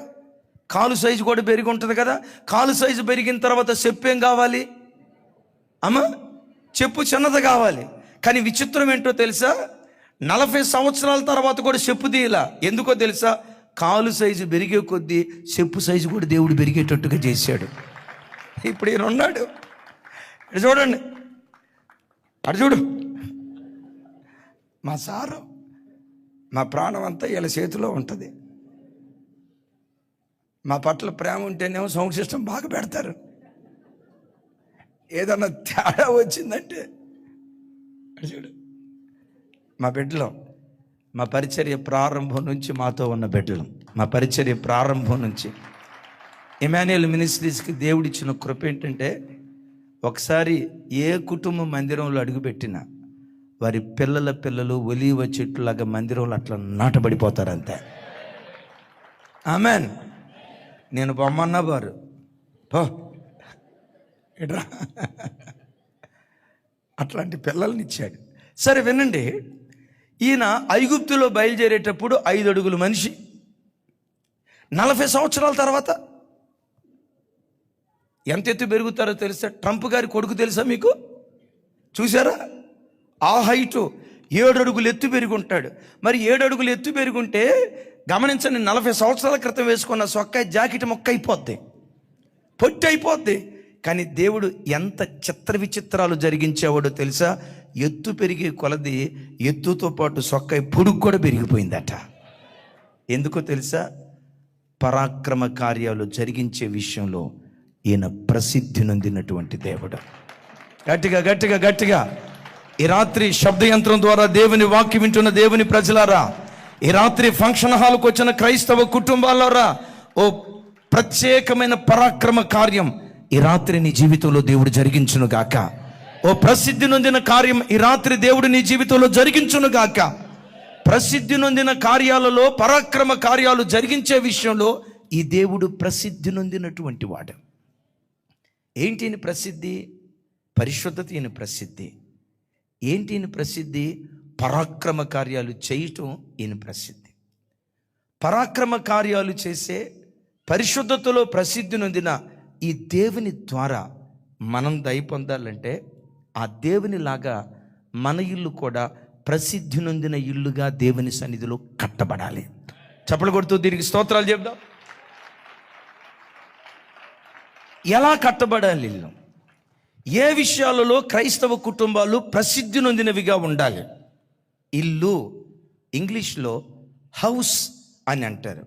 కాలు సైజు కూడా పెరిగి ఉంటుంది కదా. కాలు సైజు పెరిగిన తర్వాత చెప్పు ఏం కావాలి అమ్మా? చెప్పు చిన్నది కావాలి. కానీ విచిత్రం ఏంటో తెలుసా? 40 సంవత్సరాల తర్వాత కూడా చెప్పు తీయలా. ఎందుకో తెలుసా? కాలు సైజు పెరిగే కొద్దీ చెప్పు సైజు కూడా దేవుడు పెరిగేటట్టుగా చేశాడు. ఇప్పుడు ఈయన ఉన్నాడు, అటు చూడండి, అటు చూడు. మా సారు, మా ప్రాణం అంతా వీళ్ళ చేతిలో ఉంటుంది. మా పట్ల ప్రేమ ఉంటేనేమో సౌండ్ సిస్టమ్ బాగా పెడతారు. ఏదన్నా తేడా వచ్చిందంటే చూడు, మా బిడ్డలో మా పరిచర్య ప్రారంభం నుంచి మాతో ఉన్న బిడ్డలు, మా పరిచర్య ప్రారంభం నుంచి ఇమాన్యుయల్ మినిస్ట్రీస్కి దేవుడిచ్చిన కృప ఏంటంటే, ఒకసారి ఏ కుటుంబం మందిరంలో అడుగుపెట్టినా వారి పిల్లలు ఒలీవ చెట్టులాగా మందిరంలో అట్లా నాటబడిపోతారంతే. ఆమెన్. నేను బొమ్మన్నా వారు పో ఎడ్రా అట్లాంటి పిల్లల్ని ఇచ్చాడు. సరే వినండి, ఈయన ఐగుప్తులో బయలుదేరేటప్పుడు 5 అడుగుల మనిషి, 40 సంవత్సరాల తర్వాత ఎంత ఎత్తు పెరుగుతారో తెలుసా? ట్రంప్ గారి కొడుకు తెలుసా మీకు? చూసారా? ఆ హైటు 7 అడుగులు ఎత్తు పెరిగి ఉంటాడు. మరి 7 అడుగులు ఎత్తు పెరుగుంటే గమనించండి, 40 సంవత్సరాల క్రితం వేసుకున్న సొక్కాయి జాకెట్ మొక్క అయిపోద్ది, పొట్టి అయిపోద్ది. కానీ దేవుడు ఎంత చిత్ర విచిత్రాలు జరిగించేవాడో తెలుసా? ఎత్తు పెరిగే కొలది ఎత్తుతో పాటు సొక్కాయి పొడుగు కూడా పెరిగిపోయిందట. ఎందుకో తెలుసా? పరాక్రమ కార్యాలు జరిగించే విషయంలో ఈయన ప్రసిద్ధి నొందినటువంటి దేవుడు. గట్టిగా గట్టిగా గట్టిగా ఈ రాత్రి శబ్దయంత్రం ద్వారా దేవుని వాక్యం వింటున్న దేవుని ప్రజలారా, ఈ రాత్రి ఫంక్షన్ హాల్కి వచ్చిన క్రైస్తవ కుటుంబాలారా, ఓ ప్రత్యేకమైన పరాక్రమ కార్యం ఈ రాత్రి నీ జీవితంలో దేవుడు జరిగించును గాక. ఓ ప్రసిద్ధి నొందిన కార్యం ఈ రాత్రి దేవుడు నీ జీవితంలో జరిగించును గాక. ప్రసిద్ధి నొందిన కార్యాలలో, పరాక్రమ కార్యాలు జరిగించే విషయంలో ఈ దేవుడు ప్రసిద్ధి నొందినటువంటి వాడు. ఏంటి ఈయన ప్రసిద్ధి? పరిశుద్ధత ఈయన ప్రసిద్ధి. ఏంటి ఈయన ప్రసిద్ధి? పరాక్రమ కార్యాలు చేయటం ఈయన ప్రసిద్ధి. పరాక్రమ కార్యాలు చేసే, పరిశుద్ధతలో ప్రసిద్ధి నొందిన ఈ దేవుని ద్వారా మనం దయ పొందాలంటే ఆ దేవుని లాగా మన ఇల్లు కూడా ప్రసిద్ధి నొందిన ఇల్లుగా దేవుని సన్నిధిలో కట్టబడాలి. చప్పలు కొడుతూ దీనికి స్తోత్రాలు చెప్దాం. ఎలా కట్టబడాలి ఇల్లు? ఏ విషయాలలో క్రైస్తవ కుటుంబాలు ప్రసిద్ధి నొందినవిగా ఉండాలి? ఇల్లు ఇంగ్లీష్లో హౌస్ అని అంటారు.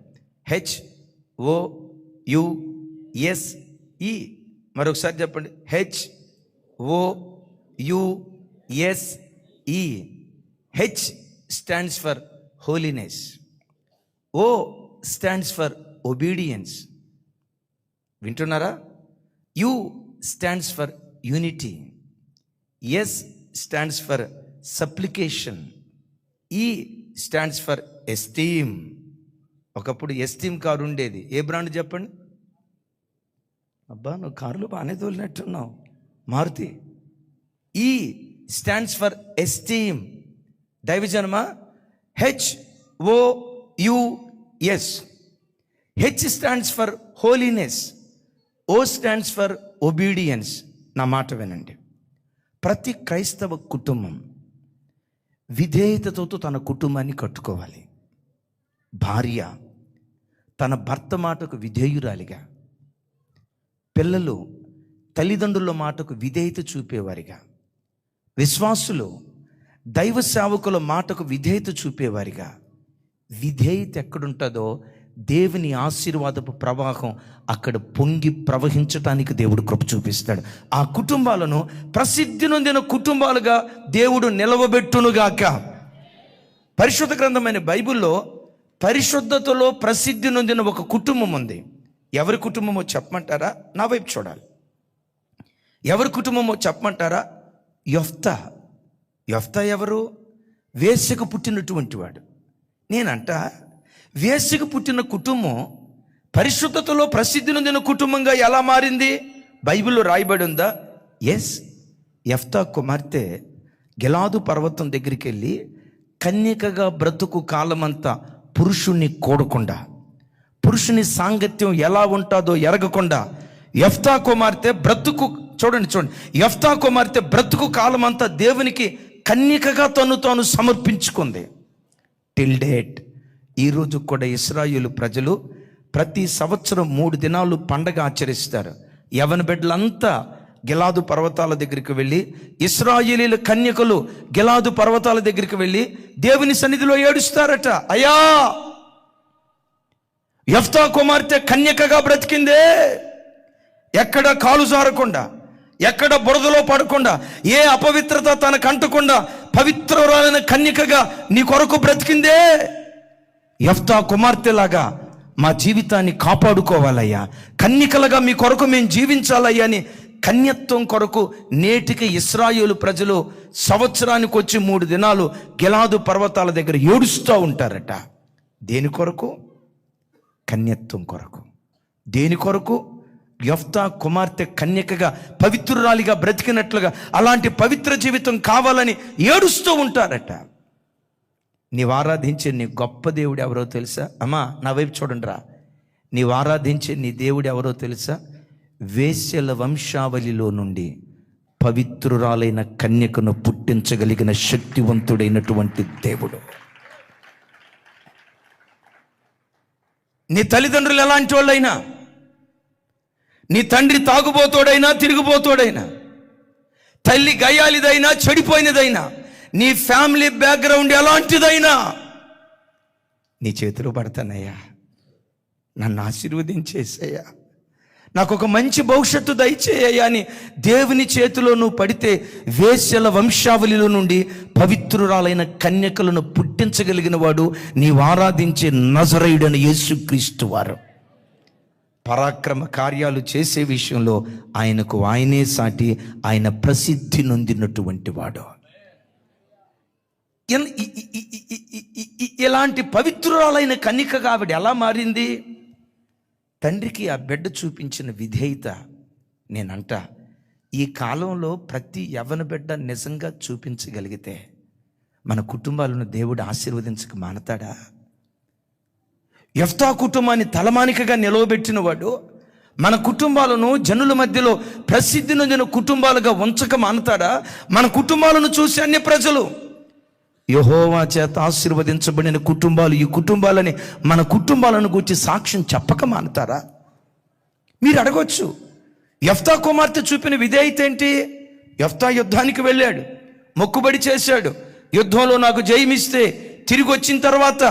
HOUSE. మరొకసారి చెప్పండి, HOUSE. H stands for holiness, O stands for obedience. వింటున్నారా? U stands for unity, S stands for supplication, E stands for esteem. ఒకప్పుడు ఎస్టీమ్ కారు ఉండేది. ఏ బ్రాండ్ చెప్పండి? అబ్బా, నువ్వు కార్లు బాగానే తోలినట్టున్నావు. Maruti. E stands for esteem. దైవజనమా, HOUS. H stands for holiness, O stands for obedience. నా మాట వినండి, ప్రతి క్రైస్తవ కుటుంబం విధేయతతో తన కుటుంబాన్ని కట్టుకోవాలి. భార్య తన భర్త మాటకు విధేయురాలిగా, పిల్లలు తల్లిదండ్రుల మాటకు విధేయత చూపేవారిగా, విశ్వాసులు దైవ సేవకుల మాటకు విధేయత చూపేవారిగా. విధేయత ఎక్కడుంటుందో దేవుని ఆశీర్వాదపు ప్రవాహం అక్కడ పొంగి ప్రవహించటానికి దేవుడు కృప చూపిస్తాడు. ఆ కుటుంబాలను ప్రసిద్ధి నొందిన కుటుంబాలుగా దేవుడు నిలవబెట్టునుగాక. పరిశుద్ధ గ్రంథమైన బైబిల్లో పరిశుద్ధతలో ప్రసిద్ధి నొందిన ఒక కుటుంబం ఉంది. ఎవరి కుటుంబమో చెప్పమంటారా? నా వైపు చూడాలి. ఎవరి కుటుంబమో చెప్పమంటారా? యొఫ్తా. యొఫ్తా ఎవరు? వేశ్యకు పుట్టినటువంటి వాడు. నేనంట, వేశ్యకు పుట్టిన కుటుంబం పరిశుద్ధతలో ప్రసిద్ధి నొందిన కుటుంబంగా ఎలా మారింది? బైబిల్లో రాయబడి ఉందా? ఎస్. యెఫ్తా కుమార్తె గిలాదు పర్వతం దగ్గరికి వెళ్ళి కన్యకగా బ్రతుకు కాలమంతా పురుషుణ్ణి కూడకుండా, పురుషుని సాంగత్యం ఎలా ఉంటుందో ఎరగకుండా యెఫ్తా కుమార్తె బ్రతుకు, చూడండి, యెఫ్తా కుమార్తె బ్రతుకు కాలమంతా దేవునికి కన్యకగా తాను సమర్పించుకుంది. టిల్ డేట్ ఈరోజు కూడా ఇశ్రాయేలు ప్రజలు ప్రతి సంవత్సరం 3 దినాలు పండగ ఆచరిస్తారు. యవన బిడ్డలంతా గిలాదు పర్వతాల దగ్గరికి వెళ్ళి, ఇశ్రాయేలీల కన్యకలు గిలాదు పర్వతాల దగ్గరికి వెళ్ళి దేవుని సన్నిధిలో ఏడుస్తారట. అయ్యా, యెఫ్తా కుమార్తె కన్యకగా బ్రతికిందే, ఎక్కడ కాలు జారకుండా, ఎక్కడ బురదలో పడకుండా, ఏ అపవిత్రత తనకు అంటకుండా పవిత్రురాలైన కన్యకగా నీ కొరకు బ్రతికిందే. యెఫ్తా కుమార్తెలాగా మా జీవితాన్ని కాపాడుకోవాలయ్యా, కన్యకలుగా మీ కొరకు మేము జీవించాలయ్యా అని కన్యత్వం కొరకు నేటికి ఇశ్రాయేలు ప్రజలు సంవత్సరానికి వచ్చి 3 దినాలు గిలాదు పర్వతాల దగ్గర ఏడుస్తూ ఉంటారట. దేని కొరకు? కన్యత్వం కొరకు. దేని కొరకు? యెఫ్తా కుమార్తె కన్యకగా పవిత్రురాలిగా బ్రతికినట్లుగా అలాంటి పవిత్ర జీవితం కావాలని ఏడుస్తూ ఉంటారట. నీవు ఆరాధించే నీ గొప్ప దేవుడు ఎవరో తెలుసా? అమ్మా నా వైపు చూడండి రా. నీవు ఆరాధించే నీ దేవుడు ఎవరో తెలుసా? వేశ్యల వంశావళిలో నుండి పవిత్రురాలైన కన్యకను పుట్టించగలిగిన శక్తివంతుడైనటువంటి దేవుడు. నీ తల్లిదండ్రులు ఎలాంటి వాళ్ళైనా, నీ తండ్రి తాగుబోతోడైనా తిరిగిపోతోడైనా, తల్లి గయ్యాలిదైనా చెడిపోయినదైనా, నీ ఫ్యామిలీ బ్యాక్గ్రౌండ్ ఎలాంటిదైనా నీ చేతిలో పడతానయ్యా, నన్ను ఆశీర్వదించేసయ్యా, నాకు ఒక మంచి భవిష్యత్తు దయచేయ్యా అని దేవుని చేతిలో నువ్వు పడితే వేశ్యల వంశావళిలో నుండి పవిత్రురాలైన కన్యకలను పుట్టించగలిగిన వాడు నీవు ఆరాధించే నజరేయుడైన యేసుక్రీస్తు వారు. పరాక్రమ కార్యాలు చేసే విషయంలో ఆయనకు ఆయనే సాటి, ఆయన ప్రసిద్ధి నొందినటువంటి వాడు. ఇలాంటి పవిత్రురాలైన కన్యకగా ఆవిడ ఎలా మారింది? తండ్రికి ఆ బిడ్డ చూపించిన విధేయత. నేనంట ఈ కాలంలో ప్రతి యవ్వన బిడ్డ నిజంగా చూపించగలిగితే మన కుటుంబాలను దేవుడు ఆశీర్వదించక మానతాడా? యెఫ్తా కుటుంబాన్ని తలమానికగా నిలవబెట్టిన వాడు మన కుటుంబాలను జనుల మధ్యలో ప్రసిద్ధి నొందిన కుటుంబాలుగా ఉంచక మానతాడా? మన కుటుంబాలను చూసి అన్య ప్రజలు యెహోవా చేత ఆశీర్వదించబడిన కుటుంబాలు, ఈ కుటుంబాలని మన కుటుంబాలను గురించి సాక్ష్యం చెప్పక మానతారా? మీరు అడగొచ్చు, యెఫ్తా కుమార్తె చూపిన విధేయత ఏంటి? యెఫ్తా యుద్ధానికి వెళ్ళాడు, మొక్కుబడి చేశాడు, యుద్ధంలో నాకు జయమిస్తే తిరిగి వచ్చిన తర్వాత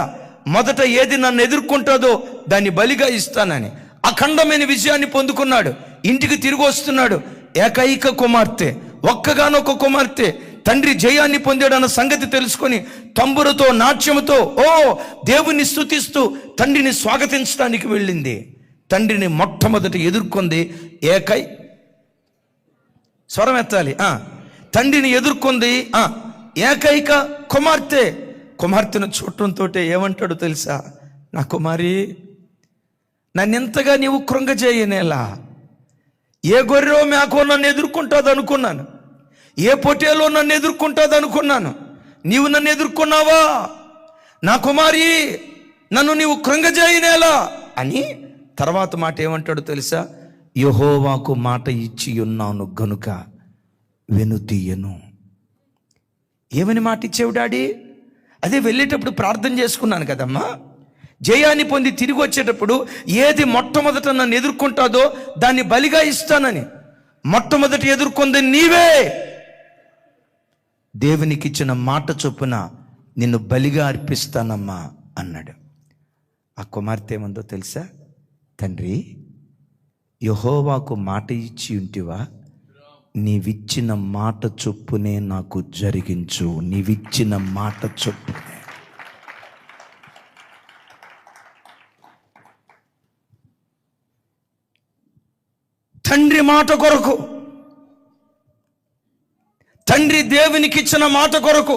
మొదట ఏది నన్ను ఎదుర్కొంటుందో దాన్ని బలిగా ఇస్తానని అఖండమైన విజయాన్ని పొందుకున్నాడు. ఇంటికి తిరిగి వస్తున్నాడు. ఏకైక కుమార్తె, ఒక్కగానొక్క కుమార్తె, తండ్రి జయాన్ని పొందాడన్న సంగతి తెలుసుకొని తంబురతో నాట్యముతో దేవుణ్ణి స్తుతిస్తూ తండ్రిని స్వాగతించడానికి వెళ్ళింది. తండ్రిని మొట్టమొదటి ఎదుర్కొంది స్వరం ఎత్తాలి. తండ్రిని ఎదుర్కొంది ఏకైక కుమార్తె. కుమార్తెను చూడటంతో ఏమంటాడు తెలుసా? నా కుమారి, నన్నెంతగా నీవు కృంగజేయనేలా, ఏ గొర్రెో మేకో నన్ను ఎదుర్కొంటుంది అనుకున్నాను, ఏ పొట్టేలో నన్ను ఎదుర్కొంటుంది అనుకున్నాను, నీవు నన్ను ఎదుర్కొన్నావా? నా కుమారి, నన్ను నీవు కృంగజేయనేలా అని తర్వాత మాట ఏమంటాడు తెలుసా? యెహోవాకు మాట ఇచ్చి ఉన్నాను గనుక వెనుతీయను. ఏమని మాట ఇచ్చావు డాడీ? అదే వెళ్ళేటప్పుడు ప్రార్థన చేసుకున్నాను కదమ్మా, జయాన్ని పొంది తిరిగి వచ్చేటప్పుడు ఏది మొట్టమొదట నన్ను ఎదుర్కొంటాదో దాన్ని బలిగా ఇస్తానని. మొట్టమొదటి ఎదుర్కొంది నీవే. దేవునికి ఇచ్చిన మాట చొప్పున నిన్ను బలిగా అర్పిస్తానమ్మా అన్నాడు. ఆ కుమార్తె ఏమందో తెలుసా? తండ్రి, యెహోవాకు మాట ఇచ్చి ఉంటివా, నీవిచ్చిన మాట చొప్పునే నాకు జరిగించు. నీవిచ్చిన మాట చొప్పునే. తండ్రి మాట కొరకు, తండ్రి దేవునికి ఇచ్చిన మాట కొరకు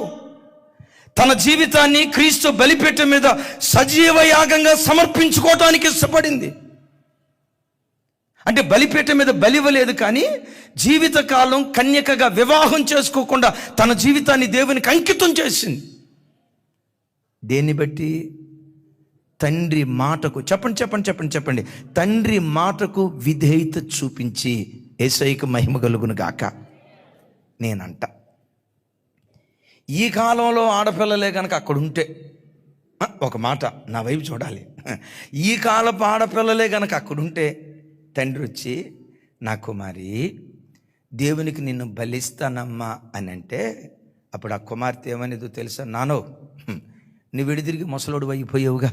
తన జీవితాన్ని క్రీస్తు బలిపీఠం మీద సజీవ యాగంగా సమర్పించుకోవటానికి ఇష్టపడింది. అంటే బలిపీఠం మీద బలివ్వలేదు, కానీ జీవితకాలం కన్యకగా వివాహం చేసుకోకుండా తన జీవితాన్ని దేవునికి అంకితం చేసింది. దేన్ని బట్టి? తండ్రి మాటకు, చెప్పండి చెప్పండి చెప్పండి చెప్పండి, తండ్రి మాటకు విధేయత చూపించి యేసయ్యకు మహిమ కలుగును గాక. నేనంట ఈ కాలంలో ఆడపిల్లలే కనుక అక్కడ ఉంటే, ఒక మాట నా వైపు చూడాలి, ఈ కాలపు ఆడపిల్లలే కనుక అక్కడ ఉంటే తండ్రి వచ్చి, నా కుమారి, దేవునికి నిన్ను బలిస్తానమ్మా అని అంటే అప్పుడు ఆ కుమార్తె ఏమనేదో తెలుసా? నానో, నువ్వు విడిదిరిగి ముసలోడు అయిపోయావుగా,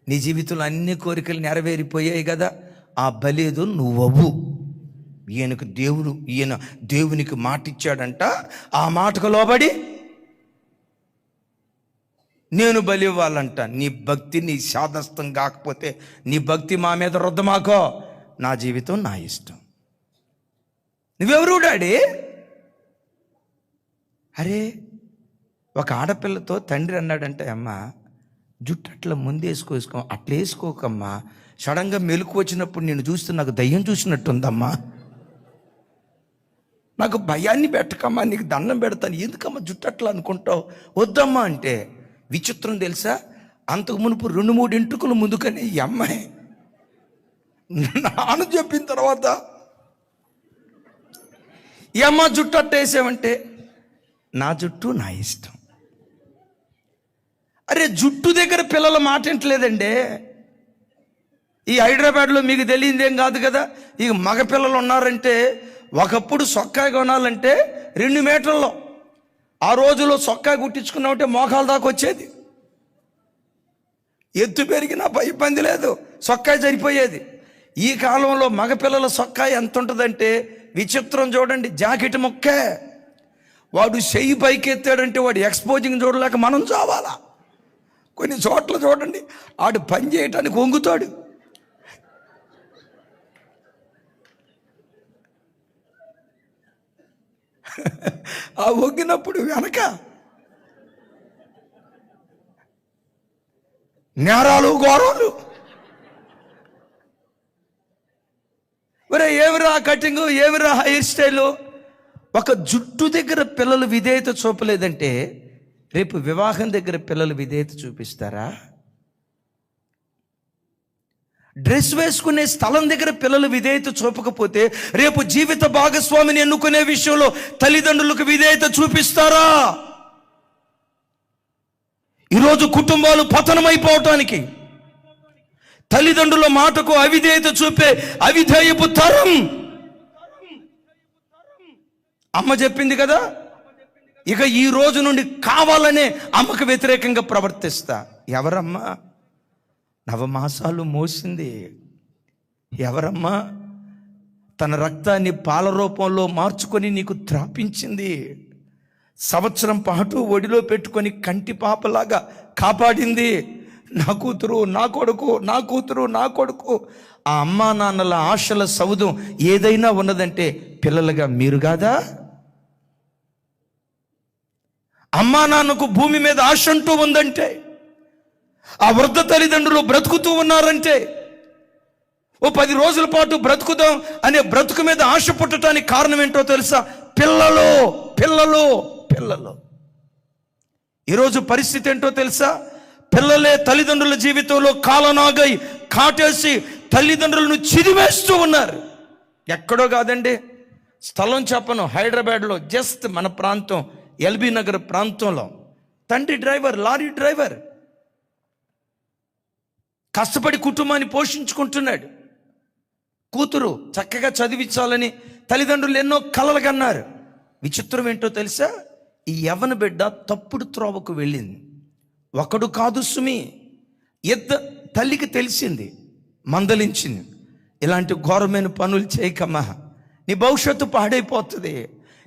నీ జీవితంలో అన్ని కోరికలు నెరవేరిపోయాయి కదా, ఆ బలేదో నువ్వవు. ఈయన దేవునికి మాట ఇచ్చాడంట, ఆ మాటకు లోబడి నేను బలి ఇవ్వాలంట. నీ భక్తి నీ శాదస్తం కాకపోతే నీ భక్తి మా మీద రుద్దమాకో, నా జీవితం నా ఇష్టం. నువ్వెవరు డాడీ? అరే, ఒక ఆడపిల్లతో తండ్రి అన్నాడంటే, అమ్మ జుట్టు అట్లా ముందేసుకో, అట్లా వేసుకోకమ్మా, సడన్గా మెలకు వచ్చినప్పుడు నేను చూస్తే నాకు దయ్యం చూసినట్టుందమ్మా, నాకు భయాన్ని పెట్టకమ్మా, నీకు దండం పెడతాను, ఎందుకమ్మా జుట్టు అట్లా అనుకుంటావు, వద్దమ్మా అంటే. విచిత్రం తెలుసా, అంతకు మునుపు 2-3 ఇంటుకలు ముందుకనే ఈ అమ్మాయి నాన్న చెప్పిన తర్వాత ఈ అమ్మ జుట్టు అట్ట వేసావంటే నా జుట్టు నా ఇష్టం. అరే, జుట్టు దగ్గర పిల్లల మాట వింటలేదండి. ఈ హైదరాబాద్లో మీకు తెలియదేం కాదు కదా, ఇక మగ పిల్లలు ఉన్నారంటే ఒకప్పుడు సొక్కాయి కొనాలంటే 2 మీటర్లో, ఆ రోజులో సొక్కాయి కుట్టించుకున్నామంటే మోకాల దాకా వచ్చేది. ఎత్తు పెరిగినా ఇబ్బంది లేదు, సొక్కాయి సరిపోయేది. ఈ కాలంలో మగపిల్లల సొక్కాయి ఎంత ఉంటుందంటే విచిత్రం చూడండి, జాకెట్ మొక్కే. వాడు చెయ్యి పైకి ఎత్తాడంటే వాడు ఎక్స్పోజింగ్ చూడలేక మనం చావాలా. కొన్ని చోట్ల చూడండి, ఆడు పని చేయటానికి వంగుతాడు. ఆ వంగినప్పుడు వెనక నేరాలు ఘోరాలు. మరి ఏమిరా కటింగ్, ఏమిరా హెయిర్ స్టైలు. ఒక జుట్టు దగ్గర పిల్లలు విధేయత చూపలేదంటే రేపు వివాహం దగ్గర పిల్లలు విధేయత చూపిస్తారా? డ్రెస్ వేసుకునే స్థలం దగ్గర పిల్లలు విధేయత చూపకపోతే రేపు జీవిత భాగస్వామిని ఎన్నుకునే విషయంలో తల్లిదండ్రులకు విధేయత చూపిస్తారా? ఈరోజు కుటుంబాలు పతనమైపోవటానికి తల్లిదండ్రుల మాటకు అవిధేయత చూపే అవిధేయపు తరం. అమ్మ చెప్పింది కదా, ఇక ఈ రోజు నుండి కావాలనే అమ్మకు వ్యతిరేకంగా ప్రవర్తిస్తా. ఎవరమ్మా? నవమాసాలు మోసింది ఎవరమ్మా? తన రక్తాన్ని పాల రూపంలో మార్చుకొని నీకు త్రాపించింది. సంవత్సరం పాటు ఒడిలో పెట్టుకొని కంటి పాపలాగా కాపాడింది. నా కూతురు నా కొడుకు, నా కూతురు నా కొడుకు. ఆ అమ్మా నాన్నల ఆశల సౌధం ఏదైనా ఉన్నదంటే పిల్లలుగా మీరు కాదా? అమ్మా నాన్నకు భూమి మీద ఆశ అంటూ ఉందంటే, ఆ వృద్ధ తల్లిదండ్రులు బ్రతుకుతూ ఉన్నారంటే, ఓ 10 రోజుల పాటు బ్రతుకుదాం అనే బ్రతుకు మీద ఆశ పుట్టడానికి కారణం ఏంటో తెలుసా? పిల్లలు పిల్లలు పిల్లలు. ఈరోజు పరిస్థితి ఏంటో తెలుసా? పిల్లలే తల్లిదండ్రుల జీవితంలో కాలనాగై కాటేసి తల్లిదండ్రులను చిదివేస్తూ ఉన్నారు. ఎక్కడో కాదండి, స్థలం చెప్పను, హైదరాబాద్లో జస్ట్ మన ప్రాంతం ఎల్బీ నగర్ ప్రాంతంలో తండ్రి డ్రైవర్, లారీ డ్రైవర్, కష్టపడి కుటుంబాన్ని పోషించుకుంటున్నాడు. కూతురు చక్కగా చదివించాలని తల్లిదండ్రులు ఎన్నో కలలు కన్నారు. విచిత్రం ఏంటో తెలుసా? ఈ యవ్వన బిడ్డ తప్పుడు త్రోవకు వెళ్ళింది. ఒకడు కాదు సుమి, తల్లికి తెలిసింది, మందలించింది, ఇలాంటి ఘోరమైన పనులు చేయకమ్మా, నీ భవిష్యత్తు పాడైపోతుంది,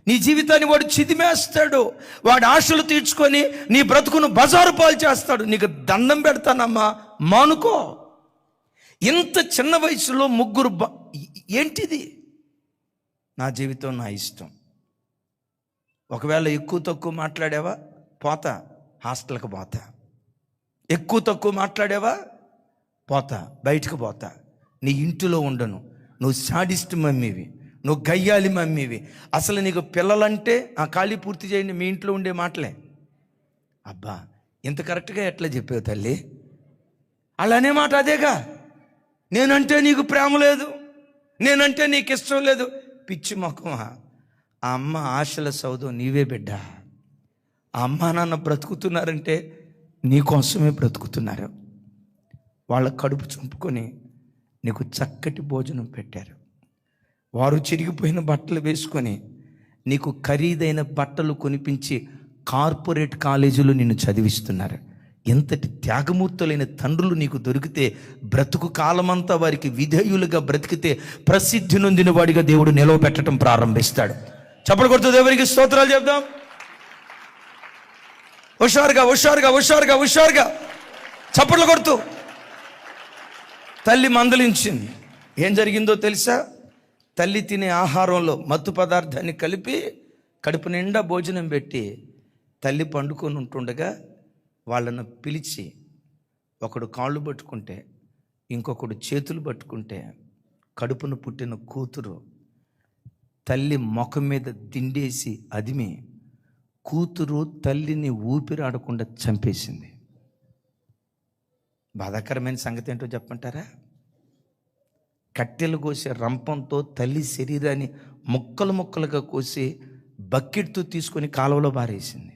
నీ జీవితాన్ని వాడు చిదిమేస్తాడు, వాడి ఆశలు తీర్చుకొని నీ బ్రతుకును బజారు పాలు చేస్తాడు, నీకు దండం పెడతానమ్మా మానుకో. ఇంత చిన్న వయసులో 3 ఏంటిది? నా జీవితం నా ఇష్టం. ఒకవేళ ఎక్కువ తక్కువ మాట్లాడావా పోతా, హాస్టల్కి పోతా. ఎక్కువ తక్కువ మాట్లాడావా పోతా, బయటకు పోతా, నీ ఇంటిలో ఉండను. నువ్వు సాడిస్ట్ మమ్మీవి, నువ్వు గయ్యాలి మమ్మీవి. అసలు నీకు పిల్లలంటే ఆ ఖాళీ పూర్తి చేయండి, మీ ఇంట్లో ఉండే మాటలే. అబ్బా, ఇంత కరెక్ట్గా ఎట్లా చెప్పావు తల్లి? అలానే మాట అదేగా, నేనంటే నీకు ప్రేమ లేదు, నేనంటే నీకు ఇష్టం లేదు. పిచ్చి మొక్కమా, ఆ అమ్మ ఆశల సౌధం నీవే బిడ్డ. ఆ అమ్మ నాన్న బ్రతుకుతున్నారంటే నీకోసమే బ్రతుకుతున్నారు. వాళ్ళ కడుపు చంపుకొని నీకు చక్కటి భోజనం పెట్టారు. వారు చిరిగిపోయిన బట్టలు వేసుకొని నీకు ఖరీదైన బట్టలు కొనిపించి కార్పొరేట్ కాలేజీలో నిన్ను చదివిస్తున్నారు. ఎంతటి త్యాగమూర్తులైన తండ్రులు నీకు దొరికితే బ్రతుకు కాలమంతా వారికి విధేయులుగా బ్రతికితే ప్రసిద్ధి నొందిన వాడిగా దేవుడు నిలవబెట్టడం ప్రారంభిస్తాడు. చప్పట్లు కొడుతూ దేవునికి స్తోత్రాలు చెప్దాం. హుషారుగా హుషారుగా హుషారుగా హుషారుగా చప్పట్లు కొడుతూ తల్లి మందలించింది. ఏం జరిగిందో తెలుసా? తల్లి తినే ఆహారంలో మత్తు పదార్థాన్ని కలిపి కడుపు నిండా భోజనం పెట్టి తల్లి పండుకొని ఉంటుండగా వాళ్ళను పిలిచి ఒకడు కాళ్ళు పట్టుకుంటే ఇంకొకడు చేతులు పట్టుకుంటే కడుపును పుట్టిన కూతురు తల్లి ముఖం మీద దిండేసి అదిమి కూతురు తల్లిని ఊపిరాడకుండా చంపేసింది. బాధాకరమైన సంగతి ఏంటో చెప్పంటారా? కట్టెలు కోసే రంపంతో తల్లి శరీరాన్ని ముక్కలు ముక్కలుగా కోసి బకెట్తో తీసుకొని కాలువలో పారేసింది.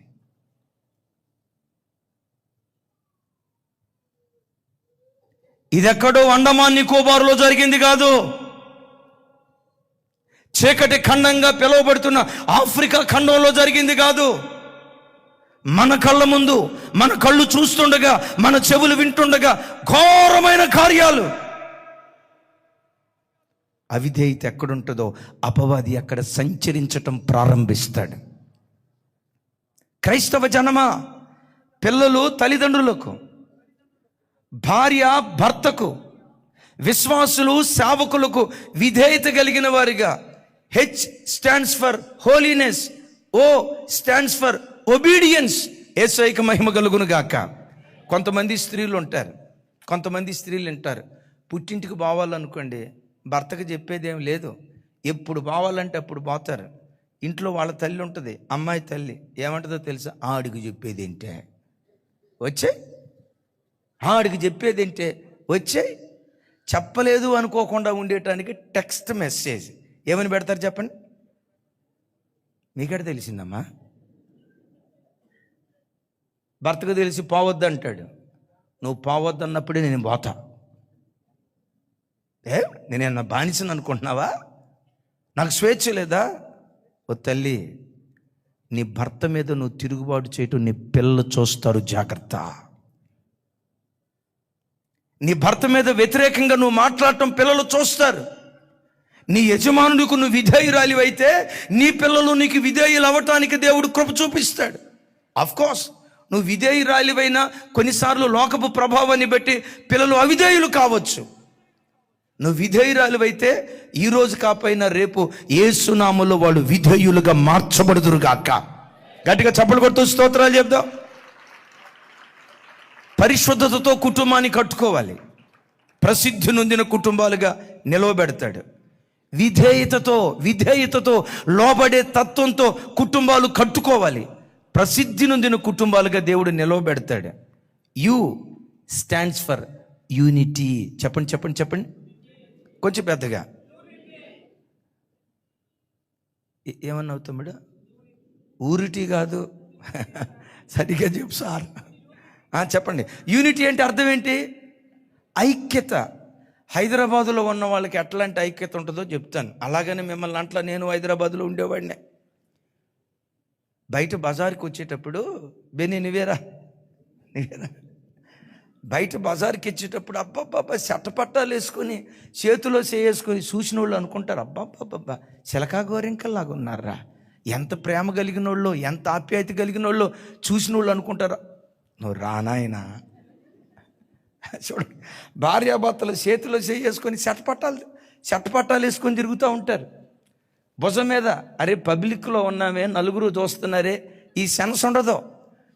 ఇదెక్కడో అండమాన్ నికోబార్లో జరిగింది కాదు. చీకటి ఖండంగా పిలువబడుతున్న ఆఫ్రికా ఖండంలో జరిగింది కాదు. మన కళ్ళ ముందు, మన కళ్ళు చూస్తుండగా, మన చెవులు వింటుండగా ఘోరమైన కార్యాలు. అవిధేయత ఎక్కడుంటుందో అపవాది అక్కడ సంచరించటం ప్రారంభిస్తాడు. క్రైస్తవ జనమా, పిల్లలు తల్లిదండ్రులకు, భార్య భర్తకు, విశ్వాసులు సేవకులకు విధేయత కలిగిన వారిగా, H stands for holiness, O stands for obedience. యేసయ్యకు మహిమ కలుగును గాక. కొంతమంది స్త్రీలు ఉంటారు, పుట్టింటికి పోవాలనుకోండి, భర్తకు చెప్పేదేం లేదు, ఎప్పుడు పోవాలంటే అప్పుడు పోతారు. ఇంట్లో వాళ్ళ తల్లి ఉంటుంది, అమ్మాయి తల్లి ఏమంటుందో తెలుసా? ఆడికి చెప్పేది ఏంటే వచ్చే, ఆడికి చెప్పేది ఏంటే వచ్చే. చెప్పలేదు అనుకోకుండా ఉండేటానికి టెక్స్ట్ మెసేజ్ ఏమని పెడతారు చెప్పండి? మీకడ తెలిసిందమ్మా. భర్తకు తెలిసి పోవద్దు అంటాడు, నువ్వు పోవద్దు అన్నప్పుడే నేను పోతా. నేనేమన్నా బానిసని అనుకుంటున్నావా? నాకు స్వేచ్ఛ లేదా? ఓ తల్లి, నీ భర్త మీద నువ్వు తిరుగుబాటు చేయటం నీ పిల్లలు చూస్తారు, జాగ్రత్త. నీ భర్త మీద వ్యతిరేకంగా నువ్వు మాట్లాడటం పిల్లలు చూస్తారు. నీ యజమానుడికి నువ్వు విధేయురాలివైతే నీ పిల్లలు నీకు విధేయులు అవ్వటానికి దేవుడు కృప చూపిస్తాడు. అఫ్కోర్స్ నువ్వు విధేయురాలివైనా కొన్నిసార్లు లోకపు ప్రభావాన్ని బట్టి పిల్లలు అవిధేయులు కావచ్చు. నువ్వు విధేయురాలివైతే ఈరోజు కాకపోయినా రేపు యేసునామములో వాళ్ళు విధేయులుగా మార్చబడుదురుగాక. గట్టిగా చప్పలు కొడుతూ స్తోత్రాలు చెప్దాం. పరిశుద్ధతతో కుటుంబాన్ని కట్టుకోవాలి. ప్రసిద్ధి నొందిన కుటుంబాలుగా నిలవబెడతాడు. విధేయతతో లోబడే తత్వంతో కుటుంబాలు కట్టుకోవాలి. ప్రసిద్ధి నొందిన కుటుంబాలుగా దేవుడు నిలవబెడతాడు. U stands for unity. చెప్పండి కొంచెం పెద్దగా. ఏమన్నావు తమ్ముడు? ఊరిటీ కాదు, సరిగ్గా చెప్పు సార్. చెప్పండి. యూనిటీ అంటే అర్థం ఏంటి? ఐక్యత. హైదరాబాదులో ఉన్న వాళ్ళకి ఎట్లాంటి ఐక్యత ఉంటుందో చెప్తాను. అలాగని మిమ్మల్ని అంట్లా నేను హైదరాబాద్లో ఉండేవాడినే. బయట బజార్కి వచ్చేటప్పుడు నువ్వేరా బయట బజార్కి వచ్చేటప్పుడు అబ్బాబ్బా చెట్టపట్టాలు వేసుకొని చేతిలో చేసుకొని చూసిన వాళ్ళు అనుకుంటారు, అబ్బాబ్బా చిలకా గోరింకల్లాగా ఉన్నారా, ఎంత ప్రేమ కలిగిన వాళ్ళు, ఎంత ఆప్యాయత కలిగిన వాళ్ళు చూసిన వాళ్ళు అనుకుంటారు. నువ్వు రానాయనా చూడు, భార్యాభర్తలు చేతిలో చేసుకొని చెట్టపట్టాలు వేసుకొని తిరుగుతూ ఉంటారు భుజం మీద. అరే పబ్లిక్లో ఉన్నామే, నలుగురు చూస్తున్నారే, ఈ సెన్స్ ఉండదు.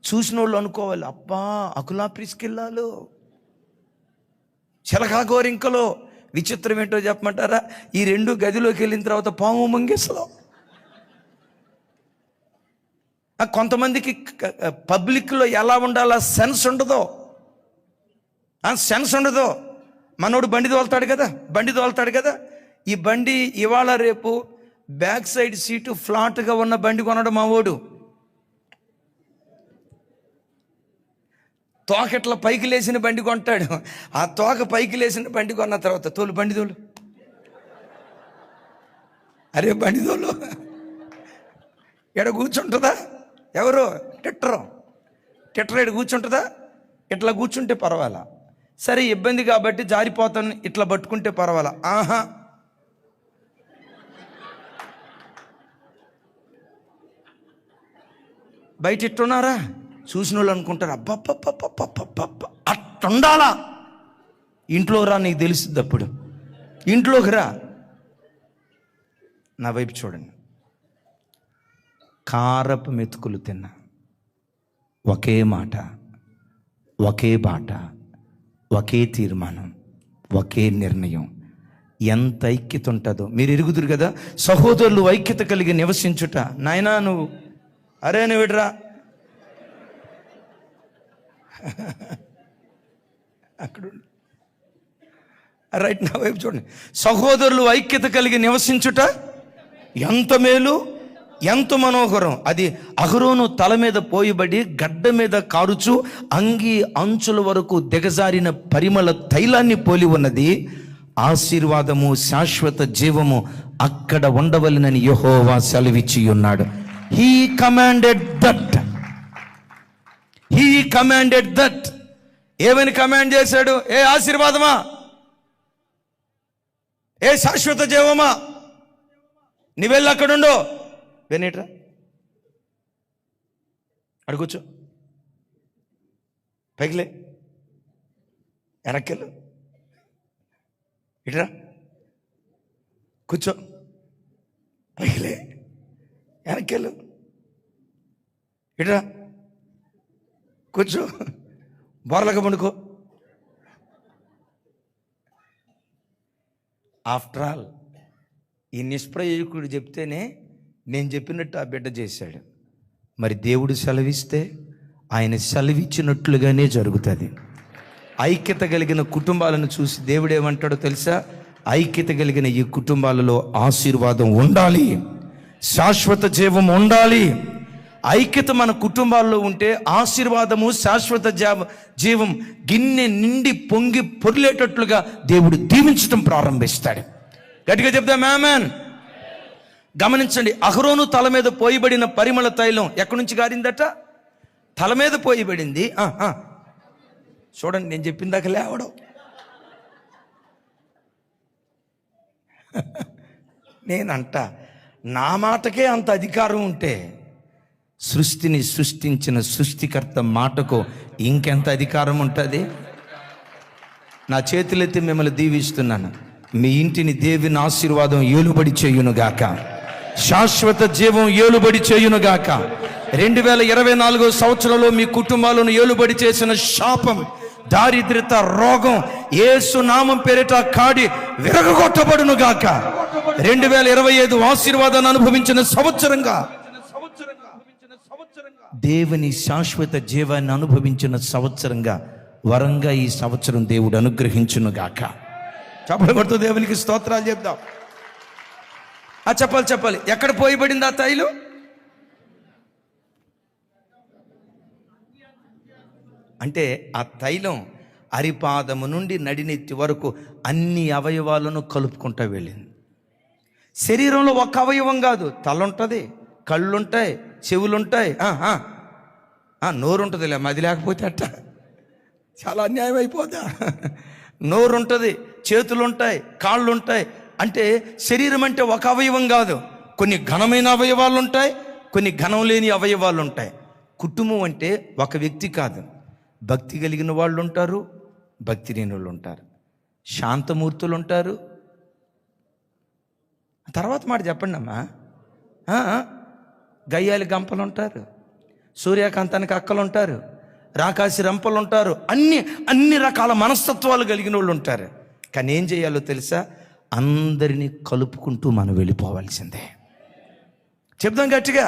చూసిన వాళ్ళు అనుకోవాలి, అబ్బా అకులా ప్రిస్కిల్లాలు, చిలకా గోరింకలో. విచిత్రం ఏంటో చెప్పమంటారా? ఈ రెండు గదిలోకి వెళ్ళిన తర్వాత పాము ముంగిసలో. కొంతమందికి పబ్లిక్లో ఎలా ఉండాలో సెన్స్ ఉండదు. మనోడు బండి తోలుతాడు కదా, ఈ బండి ఇవాళ రేపు బ్యాక్ సైడ్ సీటు ఫ్లాట్గా ఉన్న బండి కొనడు మావోడు. తోక ఇట్లా పైకి లేచిన బండి కొంటాడు. ఆ తోక పైకి లేచిన బండి కొన్న తర్వాత బండి తోలు, అరే బండి తోలు, ఎడ కూర్చుంటుందా? ఎవరు? టిట్టర్ ఎడ కూర్చుంటుందా? ఇట్లా కూర్చుంటే పర్వాలా, సరే ఇబ్బంది కాబట్టి జారిపోతాను, ఇట్లా పట్టుకుంటే పర్వాలా. ఆహా, బయట ఇట్టున్నారా? చూసిన వాళ్ళు అనుకుంటారు అబ్బబ్బబ్బబ్బబ్బబ్బ అట్టుండాలా. ఇంట్లో రా, నీకు తెలుస్తుంది. అప్పుడు ఇంట్లోకి రా, నా వైపు చూడండి. కారపు మెతుకులు తిన్నా, ఒకే మాట, ఒకే బాట, ఒకే తీర్మానం, ఒకే నిర్ణయం. ఎంత ఐక్యత ఉంటుందో మీరు ఎరుగుదురు కదా. సహోదరులు ఐక్యత కలిగి నివసించుట. నాయనా నువ్వు అరే నువ్వు విడరా అక్కడ రైట్, నా వైపు చూడండి. సహోదరులు ఐక్యత కలిగి నివసించుట ఎంత మేలు, ఎంత మనోహరం. అది అహరోను తల మీద పోయబడి గడ్డ మీద కారుచు అంగి అంచుల వరకు దిగజారిన పరిమళ తైలాన్ని పోలి ఉన్నది. ఆశీర్వాదము, శాశ్వత జీవము అక్కడ ఉండవలెనని యెహోవా సెలవిచ్చి ఉన్నాడు. He commanded that. He commanded that. ఏమని కమాండ్ చేశాడు? ఏ ఆశీర్వాదమా, ఏ శాశ్వత జీవమా, నీవెళ్ళి అక్కడుండో. వెనేట్రా అడుగుచో, పైకిలే, వెనక్కెళ్ళు, ఇట్రా కూర్చో, పైకిలే, వెనక్కెళ్ళు, ఇట్రా కూర్చో, బోర్లక పండుకో. ఆఫ్టర్ ఆల్ ఈ నిష్ప్రయోజకుడు చెప్తేనే నేను చెప్పినట్టు ఆ బిడ్డ చేశాడు. మరి దేవుడు సెలవిస్తే ఆయన సెలవిచ్చినట్లుగానే జరుగుతుంది. ఐక్యత కలిగిన కుటుంబాలను చూసి దేవుడు ఏమంటాడో తెలుసా? ఐక్యత కలిగిన ఈ కుటుంబాలలో ఆశీర్వాదం ఉండాలి, శాశ్వత జీవం ఉండాలి. ఐక్యత మన కుటుంబాల్లో ఉంటే ఆశీర్వాదము, శాశ్వత జీవం గిన్నె నిండి పొంగి పొర్లేటట్లుగా దేవుడు దీవించడం ప్రారంభిస్తాడు. గట్టిగా చెప్దాం ఆమేన్. గమనించండి, అహరోను తల మీద పోయబడిన పరిమళ తైలం ఎక్కడి నుంచి గారిందట? తల మీద పోయబడింది. చూడండి, నేను చెప్పిందాక లేవడం. నేనంట నా మాటకే అంత అధికారం ఉంటే సృష్టిని సృష్టించిన సృష్టికర్త మాటకు ఇంకెంత అధికారం ఉంటుంది? నా చేతులెత్తి మిమ్మల్ని దీవిస్తున్నాను. మీ ఇంటిని దేవుని ఆశీర్వాదం ఏలుబడి చేయునుగాక, శాశ్వత జీవం ఏలుబడి చేయునుగాక. 2024 సంవత్సరంలో మీ కుటుంబాలను ఏలుబడి చేసిన శాపం, దారిద్ర్యత, రోగం యేసు నామం పేరిట కాడి విరగొట్టబడునుగాక. 2025 ఆశీర్వాదాన్ని అనుభవించిన సంవత్సరంగా, దేవుని శాశ్వత జీవాన్ని అనుభవించిన సంవత్సరంగా, వరంగా ఈ సంవత్సరం దేవుడు అనుగ్రహించునుగాక. చెప్పబడుతూ దేవునికి స్తోత్రాలు చెప్దాం. చెప్పాలి. ఎక్కడ పోయబడింది ఆ తైలం? అంటే ఆ తైలం అరిపాదము నుండి నడినెత్తి వరకు అన్ని అవయవాలను కలుపుకుంటూ వెళ్ళింది. శరీరంలో ఒక అవయవం కాదు, తల ఉంటుంది, కళ్ళుంటాయి, చెవులుంటాయి, నోరు ఉంటుందిలే, అది లేకపోతే అట్ట చాలా అన్యాయం అయిపోతా. నోరు ఉంటుంది, చేతులుంటాయి, కాళ్ళుంటాయి. అంటే శరీరం అంటే ఒక అవయవం కాదు, కొన్ని ఘనమైన అవయవాలు ఉంటాయి, కొన్ని ఘనం లేని అవయవాలు ఉంటాయి. కుటుంబం అంటే ఒక వ్యక్తి కాదు, భక్తి కలిగిన వాళ్ళు ఉంటారు, భక్తి లేని వాళ్ళు ఉంటారు, శాంతమూర్తులు ఉంటారు. తర్వాత మాట చెప్పండి అమ్మా. గయ్యాలి గంపలు ఉంటారు, సూర్యకాంతానికి అక్కలు ఉంటారు, రాకాసి రంపలు ఉంటారు, అన్ని రకాల మనస్తత్వాలు కలిగిన వాళ్ళు ఉంటారు. కానీ ఏం చేయాలో తెలుసా? అందరినీ కలుపుకుంటూ మనం వెళ్ళిపోవాల్సిందే. చెప్దాం గట్టిగా,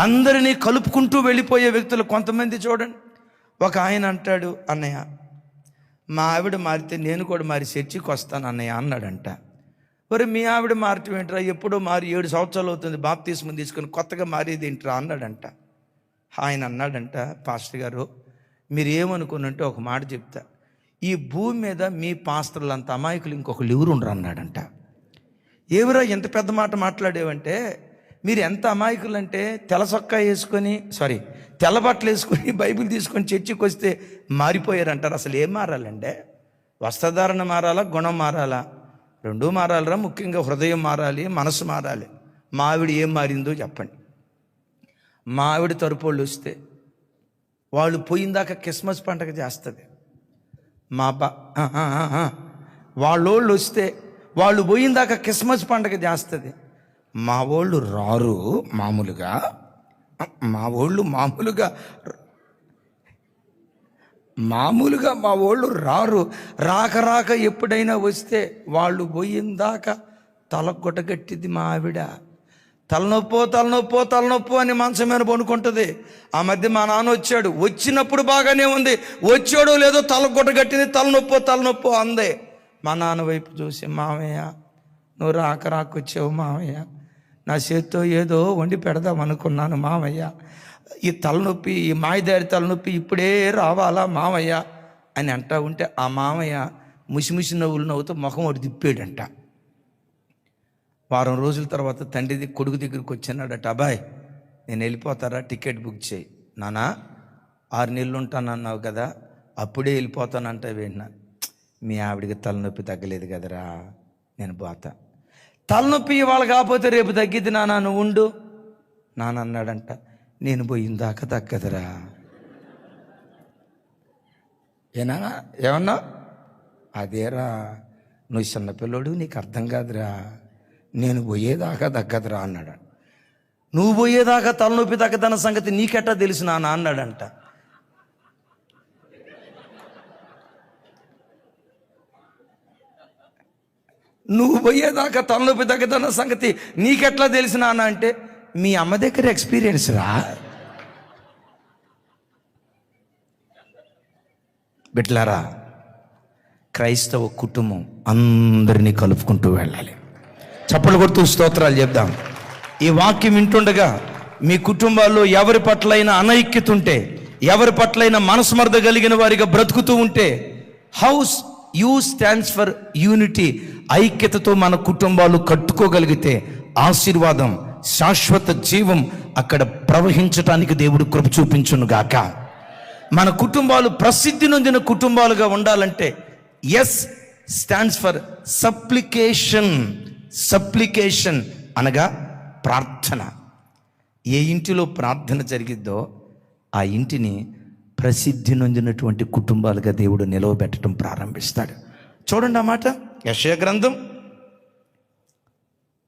అందరినీ కలుపుకుంటూ వెళ్ళిపోయే వ్యక్తులు కొంతమంది చూడండి. ఒక ఆయన అంటాడు, అన్నయ్య మా ఆవిడ మారితే నేను కూడా మారి చర్చికి వస్తాను అన్నయ్య అన్నాడంట. మరి మీ ఆవిడ మారటం ఏంట్రా, ఎప్పుడో మారి 7 సంవత్సరాలు అవుతుంది, బాప్తిస్మం తీసుకుని కొత్తగా మారేది ఏంట్రా అన్నాడంట. ఆయన అన్నాడంట, పాస్టర్ గారు మీరు ఏమనుకున్నంటే ఒక మాట చెప్తా, ఈ భూమి మీద మీ పాస్టర్లు అంత అమాయకులు ఇంకొకరు ఎవరు ఉండరు అన్నాడంట. ఎవరో ఎంత పెద్ద మాట మాట్లాడేవంటే, మీరు ఎంత అమాయకులు అంటే తెల్ల బట్టలు వేసుకొని బైబిల్ తీసుకొని చర్చికి వస్తే మారిపోయారంటారు. అసలు ఏం మారాలంటే, వస్త్రధారణ మారాలా, గుణం మారాలా? రెండూ మారాలరా. ముఖ్యంగా హృదయం మారాలి, మనసు మారాలి. మా ఆవిడ ఏం మారిందో చెప్పండి. మా ఆవిడ తరపోళ్ళు వస్తే వాళ్ళు పోయిందాక క్రిస్మస్ పండగ చేస్తుంది. మా వాళ్ళోళ్ళు వస్తే వాళ్ళు పోయిందాక క్రిస్మస్ పండగ చేస్తుంది. మా వాళ్ళు రారు మామూలుగా, మా వాళ్ళు మామూలుగా మా వాళ్ళు రారు. రాక ఎప్పుడైనా వస్తే వాళ్ళు పోయిందాక తలకొట్టగట్టింది మా ఆవిడ. తలనొప్పో అని మంచం మీద పడుకుంటుంది. ఆ మధ్య మా నాన్న వచ్చాడు, వచ్చినప్పుడు బాగానే ఉంది, వచ్చాడో లేదో తలకొట్టగట్టింది, తలనొప్పో అందే. మా నాన్న వైపు చూసి, మామయ్య నువ్వు రాక వచ్చావు మామయ్య, నా చేత్తో ఏదో వండి పెడదాం అనుకున్నాను మామయ్య, ఈ తలనొప్పి, ఈ మాయదారి తలనొప్పి ఇప్పుడే రావాలా మామయ్య అని అంటా ఉంటే ఆ మామయ్య ముసిముసి నవ్వులు నవ్వుతూ ముఖం ఒకటి తిప్పాడంట. వారం రోజుల తర్వాత తండ్రి కొడుకు దగ్గరికి వచ్చినాడట. అబ్బాయి నేను వెళ్ళిపోతారా, టికెట్ బుక్ చేయి. నానా 6 నెలలు ఉంటానన్నావు కదా, అప్పుడే వెళ్ళిపోతానంటావేంటి? మీ ఆవిడికి తలనొప్పి తగ్గలేదు కదరా, నేను పోతా. తలనొప్పి ఇవాళ కాకపోతే రేపు తగ్గిద్ది నాన్న, నువ్వు ఉండు. నాన్న అన్నాడంట, నేను పోయిందాక తగ్గదురా. ఏమన్నా? అదేరా, నువ్వు చిన్నపిల్లోడు, నీకు అర్థం కాదురా, నేను పోయేదాకా తగ్గదురా అన్నాడు. నువ్వు పోయేదాకా తలనొప్పి తగ్గదన్న సంగతి నీకెట్టా తెలుసు నాన్న అన్నాడంట. నువ్వు పోయేదాకా తలనొప్పి తగ్గదన్న సంగతి నీకెట్లా తెలుసు నాన్న అంటే, మీ అమ్మ దగ్గర ఎక్స్పీరియన్స్ రా. బిడ్డలారా, క్రైస్తవ కుటుంబం అందరినీ కలుపుకుంటూ వెళ్ళాలి. చప్పలు కొడుతూ స్తోత్రాలు చెప్దాం. ఈ వాక్యం వింటుండగా మీ కుటుంబాల్లో ఎవరి పట్లైనా అనైక్యత ఉంటే, ఎవరి పట్లైనా మనస్మర్థ కలిగిన వారిగా బ్రతుకుతూ ఉంటే, house you stands for unity. ఐక్యతతో మన కుటుంబాలు కట్టుకోగలిగితే ఆశీర్వాదం, శాశ్వత జీవం అక్కడ ప్రవహించటానికి దేవుడు కృప చూపించును గాక. మన కుటుంబాలు ప్రసిద్ధి నొందిన కుటుంబాలుగా ఉండాలంటే yes stands for supplication. Supplication అనగా ప్రార్థన. ఏ ఇంటిలో ప్రార్థన జరిగిద్దో ఆ ఇంటిని ప్రసిద్ధి నొందినటువంటి కుటుంబాలుగా దేవుడు నిలవబెట్టడం ప్రారంభిస్తాడు. చూడండి ఆ మాట, యెషయా గ్రంథం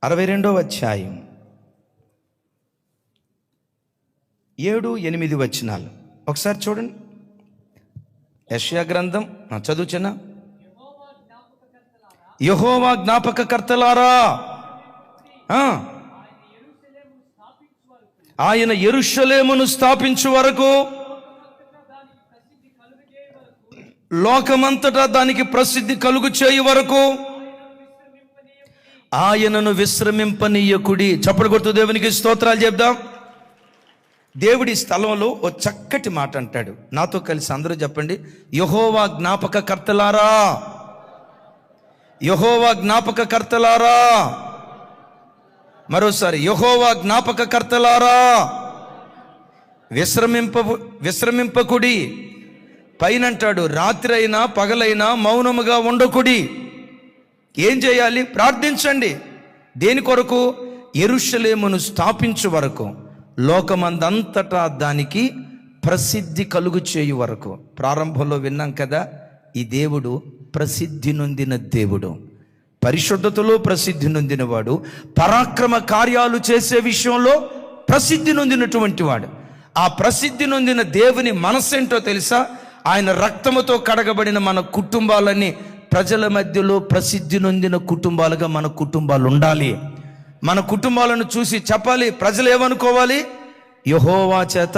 62వ అధ్యాయం 7-8 వచనాలు ఒకసారి చూడండి. యెషయా గ్రంథం చదువుచనా. యెహోవా జ్ఞాపకకర్తలారా, ఆయన యెరూషలేమును స్థాపించు వరకు, లోకమంతటా దానికి ప్రసిద్ధి కలుగు చేయు వరకు ఆయనను విశ్రమింపనీయకుడి. చప్పలు కొడుతూ దేవునికి స్తోత్రాలు చెప్దాం. దేవుడి స్థలంలో ఓ చక్కటి మాట అంటాడు. నాతో కలిసి అందరూ చెప్పండి, యెహోవా జ్ఞాపకకర్తలారా, యెహోవా జ్ఞాపకకర్తలారా. మరోసారి, యెహోవా జ్ఞాపకకర్తలారా, విశ్రమింపకుడి. పైన అంటాడు, రాత్రి అయినా పగలైనా మౌనముగా ఉండకుడి. ఏం చేయాలి? ప్రార్థించండి. దేని కొరకు? యెరూషలేమును స్థాపించు వరకు, లోకమందంతటా దానికి ప్రసిద్ధి కలుగు చేయు వరకు. ప్రారంభంలో విన్నాం కదా, ఈ దేవుడు ప్రసిద్ధి నొందిన దేవుడు, పరిశుద్ధతలో ప్రసిద్ధి నొందినవాడు, పరాక్రమ కార్యాలు చేసే విషయంలో ప్రసిద్ధి నొందినటువంటి వాడు. ఆ ప్రసిద్ధి నొందిన దేవుని మనస్సేంటో తెలుసా? ఆయన రక్తముతో కడగబడిన మన కుటుంబాలన్నీ ప్రజల మధ్యలో ప్రసిద్ధి నొందిన కుటుంబాలుగా మన కుటుంబాలు ఉండాలి. మన కుటుంబాలను చూసి చెప్పాలి, ప్రజలు ఏమనుకోవాలి? యెహోవా చేత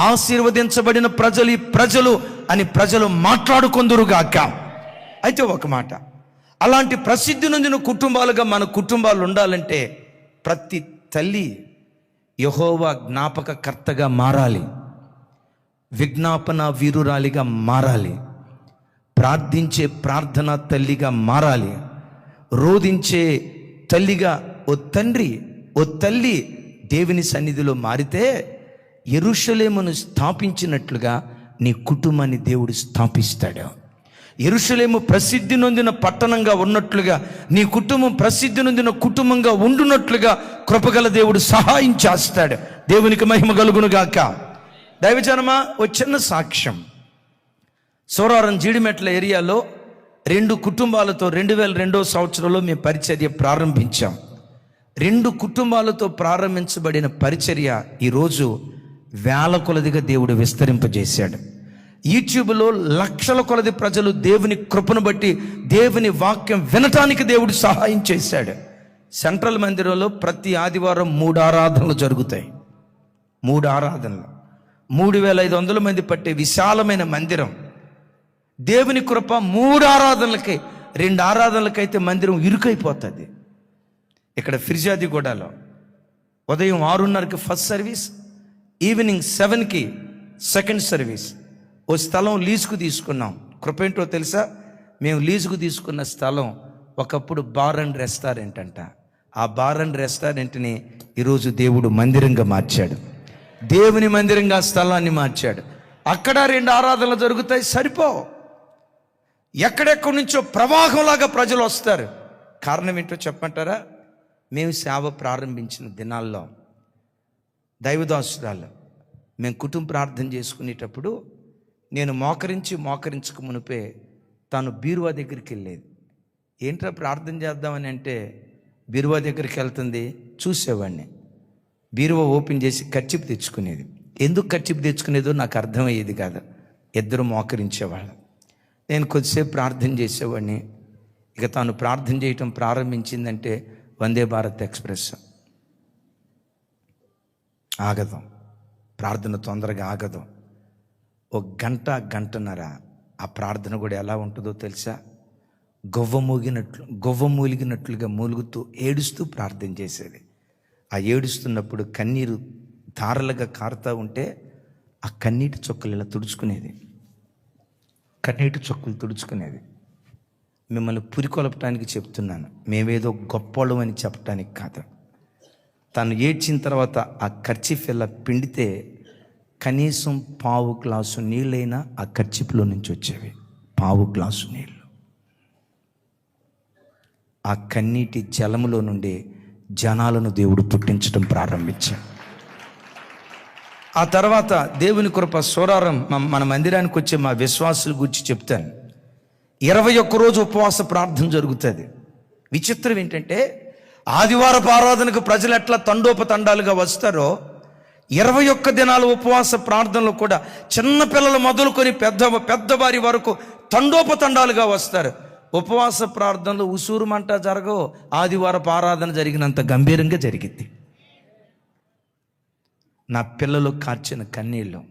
ఆశీర్వదించబడిన ప్రజలు ఈ ప్రజలు అని ప్రజలు మాట్లాడుకొందురుగాక. అయితే ఒక మాట, అలాంటి ప్రసిద్ధి నొందిన కుటుంబాలుగా మన కుటుంబాలు ఉండాలంటే ప్రతి తల్లి యెహోవా జ్ఞాపకకర్తగా మారాలి, విజ్ఞాపన వీరురాలిగా మారాలి, ప్రార్థించే ప్రార్థనా తల్లిగా మారాలి, రోదించే తల్లిగా ఓ తల్లి దేవుని సన్నిధిలో మారితే యెరూషలేమును స్థాపించినట్లుగా నీ కుటుంబాన్ని దేవుడు స్థాపిస్తాడు. యెరూషలేము ప్రసిద్ధి నొందిన పట్టణంగా ఉన్నట్లుగా నీ కుటుంబం ప్రసిద్ధి నొందిన కుటుంబంగా ఉండునట్లుగా కృపగల దేవుడు సహాయం చేస్తాడు. దేవునికి మహిమ కలుగును గాక. దైవజనమా ఓ చిన్న సాక్ష్యం. సోరారం జీడిమెట్ల ఏరియాలో 2 కుటుంబాలతో 2002 సంవత్సరంలో మేము పరిచర్య ప్రారంభించాం. 2 కుటుంబాలతో ప్రారంభించబడిన పరిచర్య ఈరోజు వేల కొలదిగా దేవుడు విస్తరింపజేశాడు. యూట్యూబ్లో లక్షల కొలది ప్రజలు దేవుని కృపను బట్టి దేవుని వాక్యం వినటానికి దేవుడు సహాయం చేశాడు. సెంట్రల్ మందిరంలో ప్రతి ఆదివారం 3 ఆరాధనలు జరుగుతాయి. 3 ఆరాధనలు, 3500 మంది పట్టే విశాలమైన మందిరం. దేవుని కృప 3 ఆరాధనలకి, 2 ఆరాధనలకైతే మందిరం ఇరుకైపోతుంది. ఇక్కడ ఫిర్జాదిగూడలో ఉదయం 6:30కి ఫస్ట్ సర్వీస్, ఈవినింగ్ 7కి సెకండ్ సర్వీస్. ఓ స్థలం లీజుకు తీసుకున్నాం. కృప ఏంటో తెలుసా? మేము లీజుకు తీసుకున్న స్థలం ఒకప్పుడు బార్ అండ్ రెస్టారెంట్ అంట. ఆ బార్ అండ్ రెస్టారెంట్ని ఈరోజు దేవుడు మందిరంగా మార్చాడు. దేవుని మందిరంగా ఆ స్థలాన్ని మార్చాడు. అక్కడ 2 ఆరాధనలు జరుగుతాయి, సరిపో. ఎక్కడెక్కడి నుంచో ప్రవాహంలాగా ప్రజలు వస్తారు. కారణం ఏంటో చెప్పమంటారా? మేము సేవ ప్రారంభించిన దినాల్లో దైవదాసురాలు మేము కుటుంబ ప్రార్థన చేసుకునేటప్పుడు నేను మోకరించక మునిపే తాను బీరువా దగ్గరికి వెళ్ళేది. ఏంట్రా ప్రార్థన చేద్దామని అంటే బీరువా దగ్గరికి వెళ్తుంది. చూసేవాడిని. బీరువా ఓపెన్ చేసి కర్చీపు తెచ్చుకునేది. ఎందుకు కర్చీపు తెచ్చుకునేదో నాకు అర్థమయ్యేది కాదు. ఇద్దరు మోకరించేవాళ్ళం. నేను కొద్దిసేపు ప్రార్థన చేసేవాడిని. ఇక తాను ప్రార్థన చేయటం ప్రారంభించిందంటే వందే భారత్ ఎక్స్ప్రెస్ ఆగదు, ప్రార్థన తొందరగా ఆగదు. 1 గంట, గంటన్నర ఆ ప్రార్థన కూడా ఎలా ఉంటుందో తెలుసా? గొవ్వ మూలిగినట్లుగా మూలుగుతూ ఏడుస్తూ ప్రార్థన చేసేది. ఆ ఏడుస్తున్నప్పుడు కన్నీరు ధారలుగా కారుతూ ఉంటే ఆ కన్నీటి చుక్కలు ఇలా తుడుచుకునేది. మిమ్మల్ని పురికొలపటానికి చెప్తున్నాను, మేమేదో గొప్పోళ్ళం అని చెప్పటానికి కాదు. తను ఏడ్చిన తర్వాత ఆ కర్చీఫ్ ఇలా పిండితే కనీసం 1/4 గ్లాసు నీళ్ళైనా ఆ కర్చీఫ్లో నుంచి వచ్చేవి. 1/4 గ్లాసు నీళ్ళు. ఆ కన్నీటి జలములో నుండి జనాలను దేవుడు పుట్టించడం ప్రారంభించాడు. ఆ తర్వాత దేవుని కృప సోరారం మన మందిరానికి వచ్చే మా విశ్వాసుల గురించి చెప్తాను. 21 రోజు ఉపవాస ప్రార్థన జరుగుతుంది. విచిత్రం ఏంటంటే ఆదివారపు ఆరాధనకు ప్రజలు ఎట్లా తండోపతండాలుగా వస్తారో 21 దినాల ఉపవాస ప్రార్థనలు కూడా చిన్నపిల్లలు మొదలుకొని పెద్దవారి వరకు తండోపతండాలుగా వస్తారు. ఉపవాస ప్రార్థనలు ఉసూరుమంట జరగవు. ఆదివారపు ఆరాధన జరిగినంత గంభీరంగా జరిగింది. నా పిల్లలు కార్చిన కన్నీళ్ళు,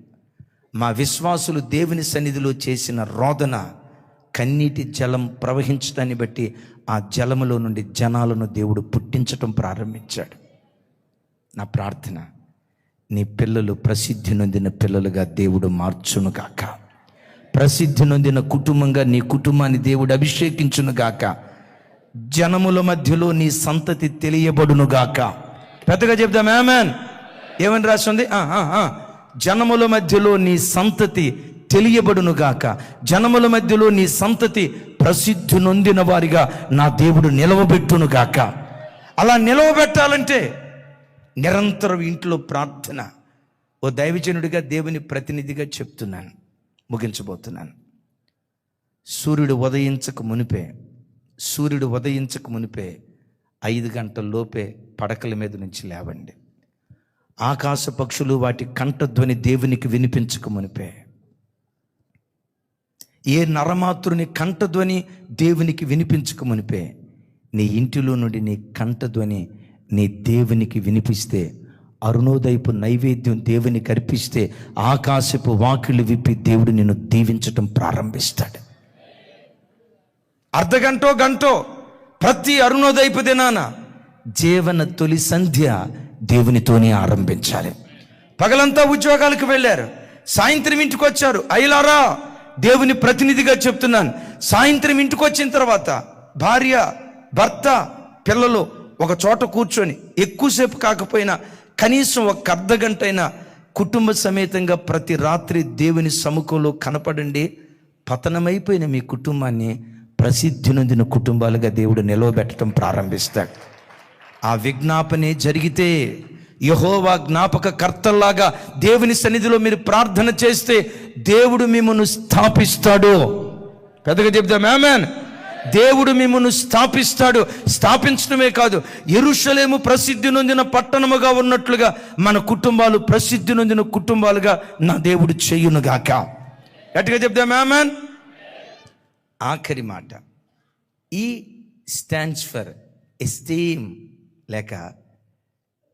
మా విశ్వాసులు దేవుని సన్నిధిలో చేసిన రోదన, కన్నీటి జలం ప్రవహించడాన్ని బట్టి ఆ జలములో నుండి జనాలను దేవుడు పుట్టించటం ప్రారంభించాడు. నా ప్రార్థన, నీ పిల్లలు ప్రసిద్ధి నొందిన పిల్లలుగా దేవుడు మార్చును గాక. ప్రసిద్ధి నొందిన కుటుంబంగా నీ కుటుంబాన్ని దేవుడు అభిషేకించును గాక. జనముల మధ్యలో నీ సంతతి తెలియబడును గాక. పెద్దగా చెప్దాం ఆమేన్. ఏమని రాస్తుంది? జనముల మధ్యలో నీ సంతతి తెలియబడును గాక. జనముల మధ్యలో నీ సంతతి ప్రసిద్ధి నొందిన వారిగా నా దేవుడు నిలవబెట్టును గాక. అలా నిలవబెట్టాలంటే నిరంతరం ఇంట్లో ప్రార్థన. ఓ దైవజనుడిగా దేవుని ప్రతినిధిగా చెప్తున్నాను, ముగించబోతున్నాను. సూర్యుడు ఉదయించక మునిపే 5 గంటల లోపే పడకల మీద నుంచి లేవండి. ఆకాశ పక్షులు వాటి కంఠధ్వని దేవునికి వినిపించక మునిపే, ఏ నరమాతృని కంఠధ్వని దేవునికి వినిపించక మునిపే నీ ఇంటిలో నుండి నీ కంఠధ్వని నీ దేవునికి వినిపిస్తే, అరుణోదయపు నైవేద్యం దేవునికి అర్పిస్తే ఆకాశపు వాకిళ్ళు విప్పి దేవుడు నిన్ను దీవించటం ప్రారంభిస్తాడు. అర్ధగంటో గంటో ప్రతి అరుణోదయపు దినాన జీవన తొలి సంధ్య దేవునితోనే ఆరంభించాలి. పగలంతా ఉద్యోగాలకు వెళ్ళారు, సాయంత్రం ఇంటికి వచ్చారు. అయ్యలారా, దేవుని ప్రతినిధిగా చెప్తున్నాను, సాయంత్రం ఇంటికి వచ్చిన తర్వాత భార్య, భర్త, పిల్లలు ఒక చోట కూర్చొని ఎక్కువసేపు కాకపోయినా కనీసం 1 అర్ధగంట అయినా కుటుంబ సమేతంగా ప్రతి రాత్రి దేవుని సముఖంలో కనపడండి. పతనమైపోయిన మీ కుటుంబాన్ని ప్రసిద్ధి నొందిన కుటుంబాలుగా దేవుడు నిలవబెట్టడం ప్రారంభిస్తాడు. ఆ విజ్ఞాపనే జరిగితే యెహోవా జ్ఞాపక కర్తల్లాగా దేవుని సన్నిధిలో మీరు ప్రార్థన చేస్తే దేవుడు మిమ్మల్ని స్థాపిస్తాడు. పెద్దగా చెప్తాం ఆమేన్. దేవుడు మిమ్మల్ని స్థాపిస్తాడు. స్థాపించడమే కాదు, యెరూషలేము ప్రసిద్ధి నొందిన పట్టణముగా ఉన్నట్లుగా మన కుటుంబాలు ప్రసిద్ధి నొందిన కుటుంబాలుగా నా దేవుడు చేయునుగాక. గట్టిగా చెప్తాం ఆమేన్. ఆఖరి మాట, ఈ స్టాండ్స్ ఫర్ ఎస్టీమ్ లేక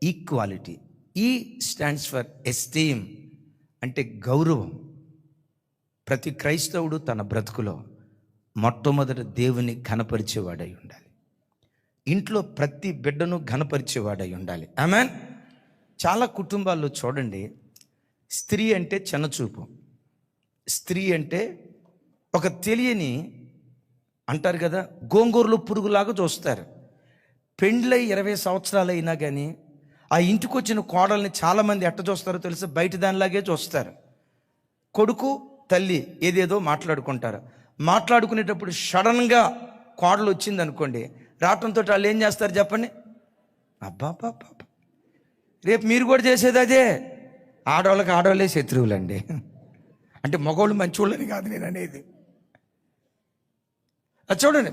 ఈక్వాలిటీ. ఈ స్టాండ్స్ ఫర్ ఎస్టీమ్ అంటే గౌరవం. ప్రతి క్రైస్తవుడు తన బ్రతుకులో మొట్టమొదట దేవుని ఘనపరిచేవాడై ఉండాలి. ఇంట్లో ప్రతి బిడ్డను ఘనపరిచేవాడై ఉండాలి. ఆమేన్. చాలా కుటుంబాల్లో చూడండి, స్త్రీ అంటే చిన్నచూపు, స్త్రీ అంటే ఒక తెలియని అంటారు కదా, గోంగూరలో పురుగులాగా చూస్తారు. పెండ్లై 20 సంవత్సరాలు అయినా కానీ ఆ ఇంటికి వచ్చిన కోడల్ని చాలామంది ఎట్ట చూస్తారో తెలుసు, బయట దానిలాగే చూస్తారు. కొడుకు తల్లి ఏదేదో మాట్లాడుకుంటారు. మాట్లాడుకునేటప్పుడు సడన్గా కోడలు వచ్చింది అనుకోండి, రావటంతో వాళ్ళు ఏం చేస్తారు చెప్పండి? అబ్బా, రేపు మీరు కూడా చేసేది అదే. ఆడవాళ్ళకి ఆడవాళ్ళే శత్రువులండి. అంటే మగవాళ్ళు మంచివాళ్ళని కాదు నేను అనేది. అది చూడండి,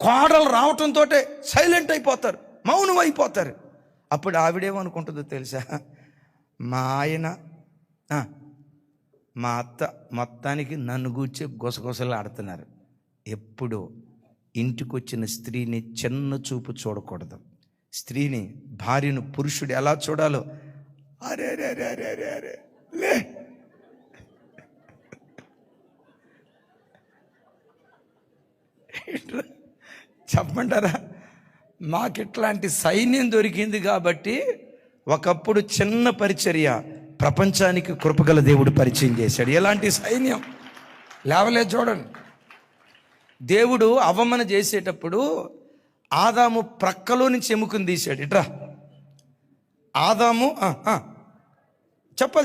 కోడలు రావటంతో సైలెంట్ అయిపోతారు, మౌనం అయిపోతారు. అప్పుడు ఆవిడేమనుకుంటుందో తెలుసా? మా ఆయన మా అత్త మొత్తానికి నన్ను గూర్చి గుసగుసలు ఆడుతున్నారు. ఎప్పుడు ఇంటికి వచ్చిన స్త్రీని చిన్న చూపు చూడకూడదు. స్త్రీని, భార్యను పురుషుడు ఎలా చూడాలో, అరే రే రే రే రే అరే లే, చెప్పమంటారా? మాకిట్లాంటి సైన్యం దొరికింది కాబట్టి ఒకప్పుడు చిన్న పరిచర్య ప్రపంచానికి కృపగల దేవుడు పరిచయం చేశాడు. ఎలాంటి సైన్యం లేవలేదు చూడండి. దేవుడు అవమన చేసేటప్పుడు ఆదాము ప్రక్కలో నుంచి ఎముకను తీశాడు. ఇట్రా ఆదాము,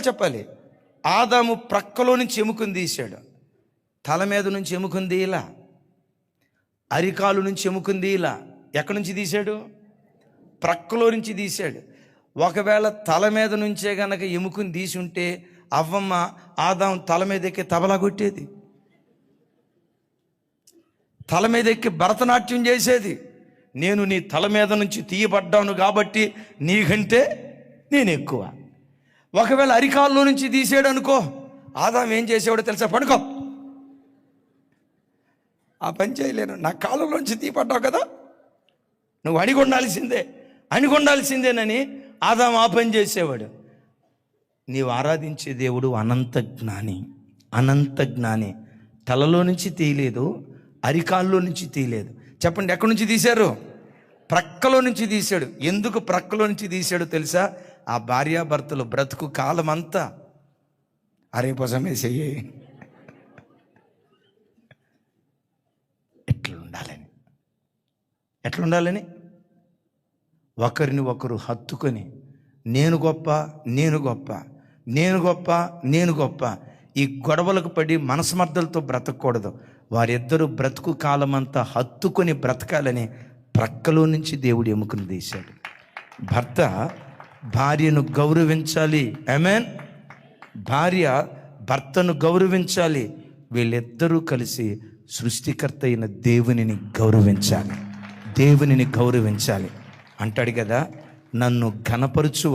చెప్పాలి. ఆదాము ప్రక్కలో నుంచి ఎముకను తీశాడు. తల మీద నుంచి ఎముకను తీయలా, అరికాలు నుంచి ఎముకను తీయలా. ఎక్కడి నుంచి తీశాడు? ప్రక్కలో నుంచి తీశాడు. ఒకవేళ తల మీద నుంచే గనక ఎముకను తీసి ఉంటే అవ్వమ్మ ఆదాం తల మీద ఎక్కి తబలా కొట్టేది, తల మీద ఎక్కి భరతనాట్యం చేసేది. నేను నీ తల మీద నుంచి తీయబడ్డాను కాబట్టి నీకంటే నేను ఎక్కువ. ఒకవేళ అరికాల్లో నుంచి తీసాడు అనుకో, ఆదాం ఏం చేసేవాడో తెలుసా? పడుకో, ఆ పని చేయలేను, నా కాళ్ళలోంచి తీయబడ్డావు కదా, నువ్వు అణిగొండాల్సిందేనని ఆదాం ఆ పని చేసేవాడు. నీవు ఆరాధించే దేవుడు అనంత జ్ఞాని. తలలో నుంచి తీయలేదు, అరికాల్లో నుంచి తీయలేదు. చెప్పండి, ఎక్కడి నుంచి తీశారు? ప్రక్కలో నుంచి తీశాడు. ఎందుకు ప్రక్కలో నుంచి తీశాడో తెలుసా? ఆ భార్యాభర్తలు బ్రతుకు కాలం అంతా అరే పొసమేసేయి ఎట్లుండాలని ఒకరిని ఒకరు హత్తుకొని నేను గొప్ప ఈ గొడవలకు పడి మనస్మర్థలతో బ్రతకూడదు. వారిద్దరూ బ్రతుకు కాలమంతా హత్తుకొని బ్రతకాలని ప్రక్కలో నుంచి దేవుడు ఎముకను తీశాడు. భర్త భార్యను గౌరవించాలి. ఆమేన్. భార్య భర్తను గౌరవించాలి. వీళ్ళిద్దరూ కలిసి సృష్టికర్త అయిన దేవునిని గౌరవించాలి. అంటాడు కదా, నన్ను ఘనపరుచు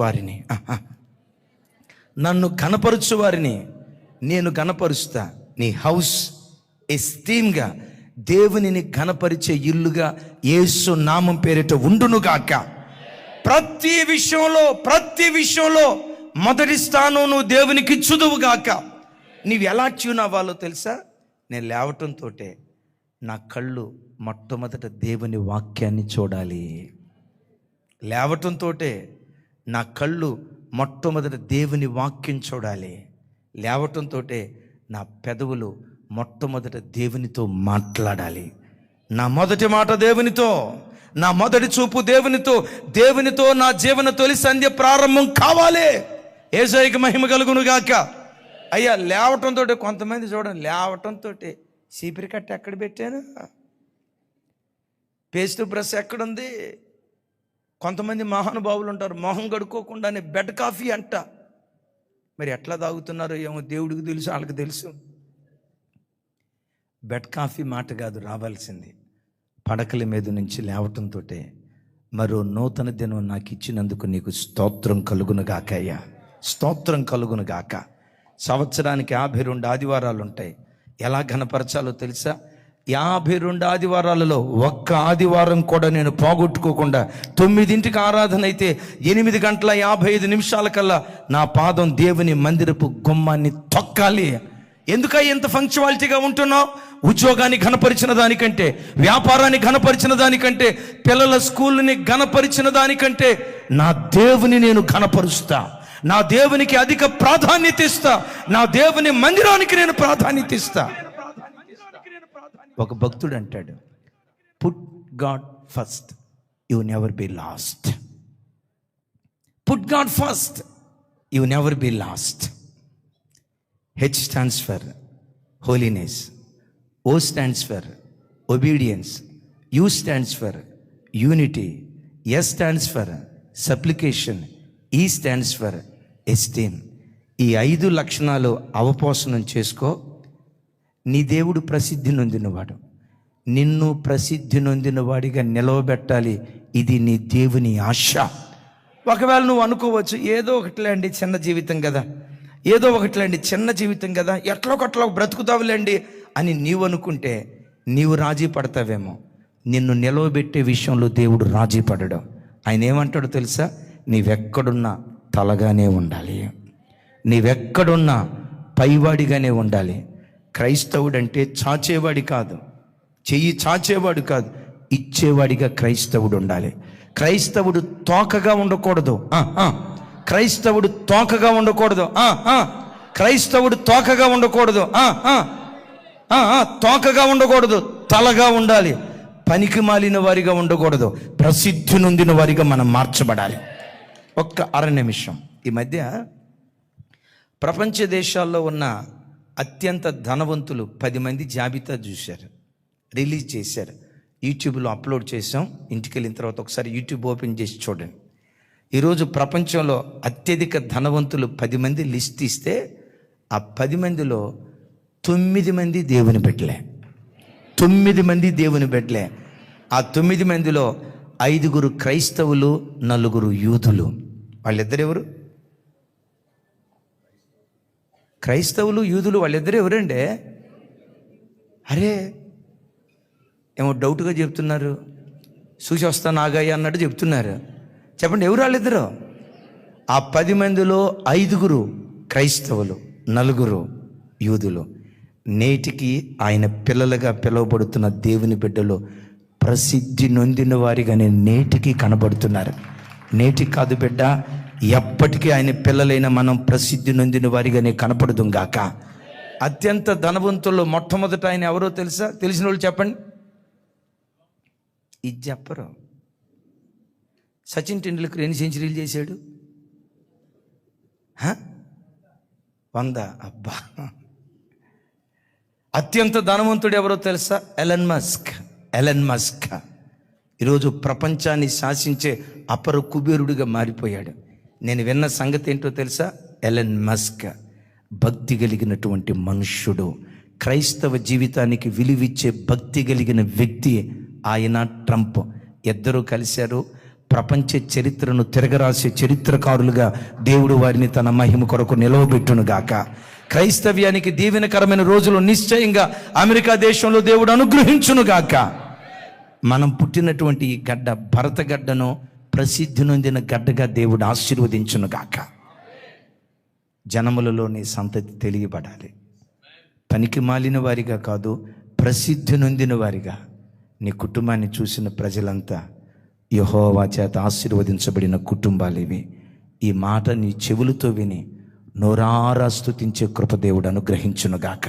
వారిని నేను ఘనపరుస్తా. నీ హౌస్ ఎస్టీమ్గా, దేవునిని ఘనపరిచే ఇల్లుగా యేసు నామం పేరిట ఉండునుగాక. ప్రతి విషయంలో మొదటి స్థానం నువ్వు దేవునికి ఇచ్చుదువుగాక. నీవు ఎలా ట్యూన్ అవ్వాలో తెలుసా? నేను లేవటంతో నా కళ్ళు మొట్టమొదట దేవుని వాక్యాన్ని చూడాలి. లేవటంతో నా కళ్ళు మొట్టమొదట దేవుని వాక్యం చూడాలి. లేవటంతో నా పెదవులు మొట్టమొదట దేవునితో మాట్లాడాలి. నా మొదటి మాట దేవునితో, నా మొదటి చూపు దేవునితో నా జీవన తొలి సంధ్య ప్రారంభం కావాలి. యేసయ్యకి మహిమ కలుగునుగాక. అయ్యా, లేవటంతో కొంతమంది చూడండి, లేవటంతో చీపిరి కట్ట ఎక్కడ పెట్టాను, పేస్ట్ బ్రష్ ఎక్కడుంది, కొంతమంది మహానుభావులు ఉంటారు, మొహం కడుక్కోకుండానే బెడ్ కాఫీ అంట. మరి ఎట్లా తాగుతున్నారో ఏమో దేవుడికి తెలుసు, వాళ్ళకి తెలుసు. బెడ్ కాఫీ మాట కాదు రావాల్సింది, పడకల మీద నుంచి లేవటంతో మరో నూతన దినం నాకు ఇచ్చినందుకు నీకు స్తోత్రం కలుగును గాక అయ్యా, స్తోత్రం కలుగును గాక. సంవత్సరానికి 52 ఆదివారాలు ఉంటాయి. ఎలా ఘనపరచాలో తెలుసా? 52 ఆదివారాలలో ఒక్క ఆదివారం కూడా నేను పోగొట్టుకోకుండా 9ంటికి ఆరాధన అయితే 8:55 కల్లా నా పాదం దేవుని మందిరపు గుమ్మాన్ని తొక్కాలి. ఎందుకై ఎంత ఫంక్చువాలిటీగా ఉంటున్నావు? ఉద్యోగాన్ని ఘనపరిచిన దానికంటే, వ్యాపారాన్ని ఘనపరిచిన దానికంటే, పిల్లల స్కూల్ని ఘనపరిచిన దానికంటే నా దేవుని నేను ఘనపరుస్తా, నా దేవునికి అధిక ప్రాధాన్యత ఇస్తా, నా దేవుని మందిరానికి నేను ప్రాధాన్యత ఇస్తా. ఒక భక్తుడు అంటాడు, put God first, you never be last. Put God first, you never be last. H stands for holiness, O stands for obedience, U stands for unity, S stands for supplication, E stands for esteem. ఈ 5 లక్షణాలు అవపోసనం చేసుకో. నీ దేవుడు ప్రసిద్ధి నొందినవాడు, నిన్ను ప్రసిద్ధి నొందినవాడిగా నిలవబెట్టాలి. ఇది నీ దేవుని ఆశ. ఒకవేళ నువ్వు అనుకోవచ్చు, ఏదో ఒకటిలేండి చిన్న జీవితం కదా, ఏదో ఒకటిలేండి చిన్న జీవితం కదా, ఎట్లా బ్రతుకుతావులేండి అని నీవు అనుకుంటే నీవు రాజీ పడతావేమో. నిన్ను నిలవబెట్టే విషయంలో దేవుడు రాజీ పడడం. ఆయన ఏమంటాడో తెలుసా? నీవెక్కడున్నా తలగానే ఉండాలి, నీవెక్కడున్నా పైవాడిగానే ఉండాలి. క్రైస్తవుడు అంటే చాచేవాడి కాదు, చెయ్యి చాచేవాడు కాదు, ఇచ్చేవాడిగా క్రైస్తవుడు ఉండాలి. క్రైస్తవుడు తోకగా ఉండకూడదు. క్రైస్తవుడు తోకగా ఉండకూడదు. క్రైస్తవుడు తోకగా ఉండకూడదు. తోకగా ఉండకూడదు, తలగా ఉండాలి. పనికి మాలిన వారిగా ఉండకూడదు, ప్రసిద్ధి నొందిన వారిగా మనం మార్చబడాలి. ఒక్క 1/2 నిమిషం. ఈ మధ్య ప్రపంచ దేశాల్లో ఉన్న అత్యంత ధనవంతులు 10 మంది జాబితా చూశారు, రిలీజ్ చేశారు. యూట్యూబ్లో అప్లోడ్ చేసాం. ఇంటికి వెళ్ళిన తర్వాత ఒకసారి యూట్యూబ్ ఓపెన్ చేసి చూడండి. ఈరోజు ప్రపంచంలో అత్యధిక ధనవంతులు 10 మంది లిస్ట్ ఇస్తే ఆ 10 మందిలో 9 మంది దేవుని బిడ్డలే. 9 మంది దేవుని బిడ్డలే. ఆ 9 మందిలో 5 క్రైస్తవులు, 4 యూదులు. వాళ్ళిద్దరు ఎవరు? క్రైస్తవులు, యూదులు, వాళ్ళిద్దరు ఎవరండి? అరే ఏమో డౌట్గా చెప్తున్నారు, చూసి వస్తాను ఆగాయి అన్నట్టు చెప్తున్నారు. చెప్పండి, ఎవరు వాళ్ళిద్దరు? ఆ 10 మందిలో 5 క్రైస్తవులు, 4 యూదులు. నేటికి ఆయన పిల్లలుగా పిలువబడుతున్న దేవుని బిడ్డలు ప్రసిద్ధి నొందిన వారిగానే నేటికి కనబడుతున్నారు. నేటికి కాదు బిడ్డ, ఎప్పటికీ ఆయన పిల్లలైన మనం ప్రసిద్ధి నొందిన వారిగానే కనపడుదుం గాక. అత్యంత ధనవంతుల్లో మొట్టమొదట ఆయన ఎవరో తెలుసా? తెలిసిన వాళ్ళు చెప్పండి. ఇది చెప్పరు. సచిన్ టెండూల్కర్ ఎన్ని సెంచరీలు చేశాడు? 100. అబ్బా. అత్యంత ధనవంతుడు ఎవరో తెలుసా? Elon Musk. ఈరోజు ప్రపంచాన్ని శాసించే అపర కుబేరుడిగా మారిపోయాడు. నేను విన్న సంగతి ఏంటో తెలుసా? ఎలన్ మస్క్ భక్తి కలిగినటువంటి మనుష్యుడు, క్రైస్తవ జీవితానికి విలువిచ్చే భక్తి కలిగిన వ్యక్తి. ఆయన ట్రంప్ ఇద్దరూ కలిశారు. ప్రపంచ చరిత్రను తిరగరాసే చరిత్రకారులుగా దేవుడు వారిని తన మహిమ కొరకు నిలవబెట్టును గాక. క్రైస్తవ్యానికి దీవెనకరమైన రోజులు నిశ్చయంగా అమెరికా దేశంలో దేవుడు అనుగ్రహించును గాక. మనం పుట్టినటువంటి ఈ గడ్డ భరత గడ్డను ప్రసిద్ధి నొందిన గడ్డగా దేవుడు ఆశీర్వదించును గాక. జనములలోని సంతతి తెలియబడాలి. పనికి మాలిన వారిగా కాదు, ప్రసిద్ధి నొందిన వారిగా. నీ కుటుంబాన్ని చూసిన ప్రజలంతా యెహోవా చేత ఆశీర్వదించబడిన కుటుంబాలు ఇవి. ఈ మాట నీ చెవులతో విని నోరారా స్తుతించే కృప దేవుడు అనుగ్రహించును గాక.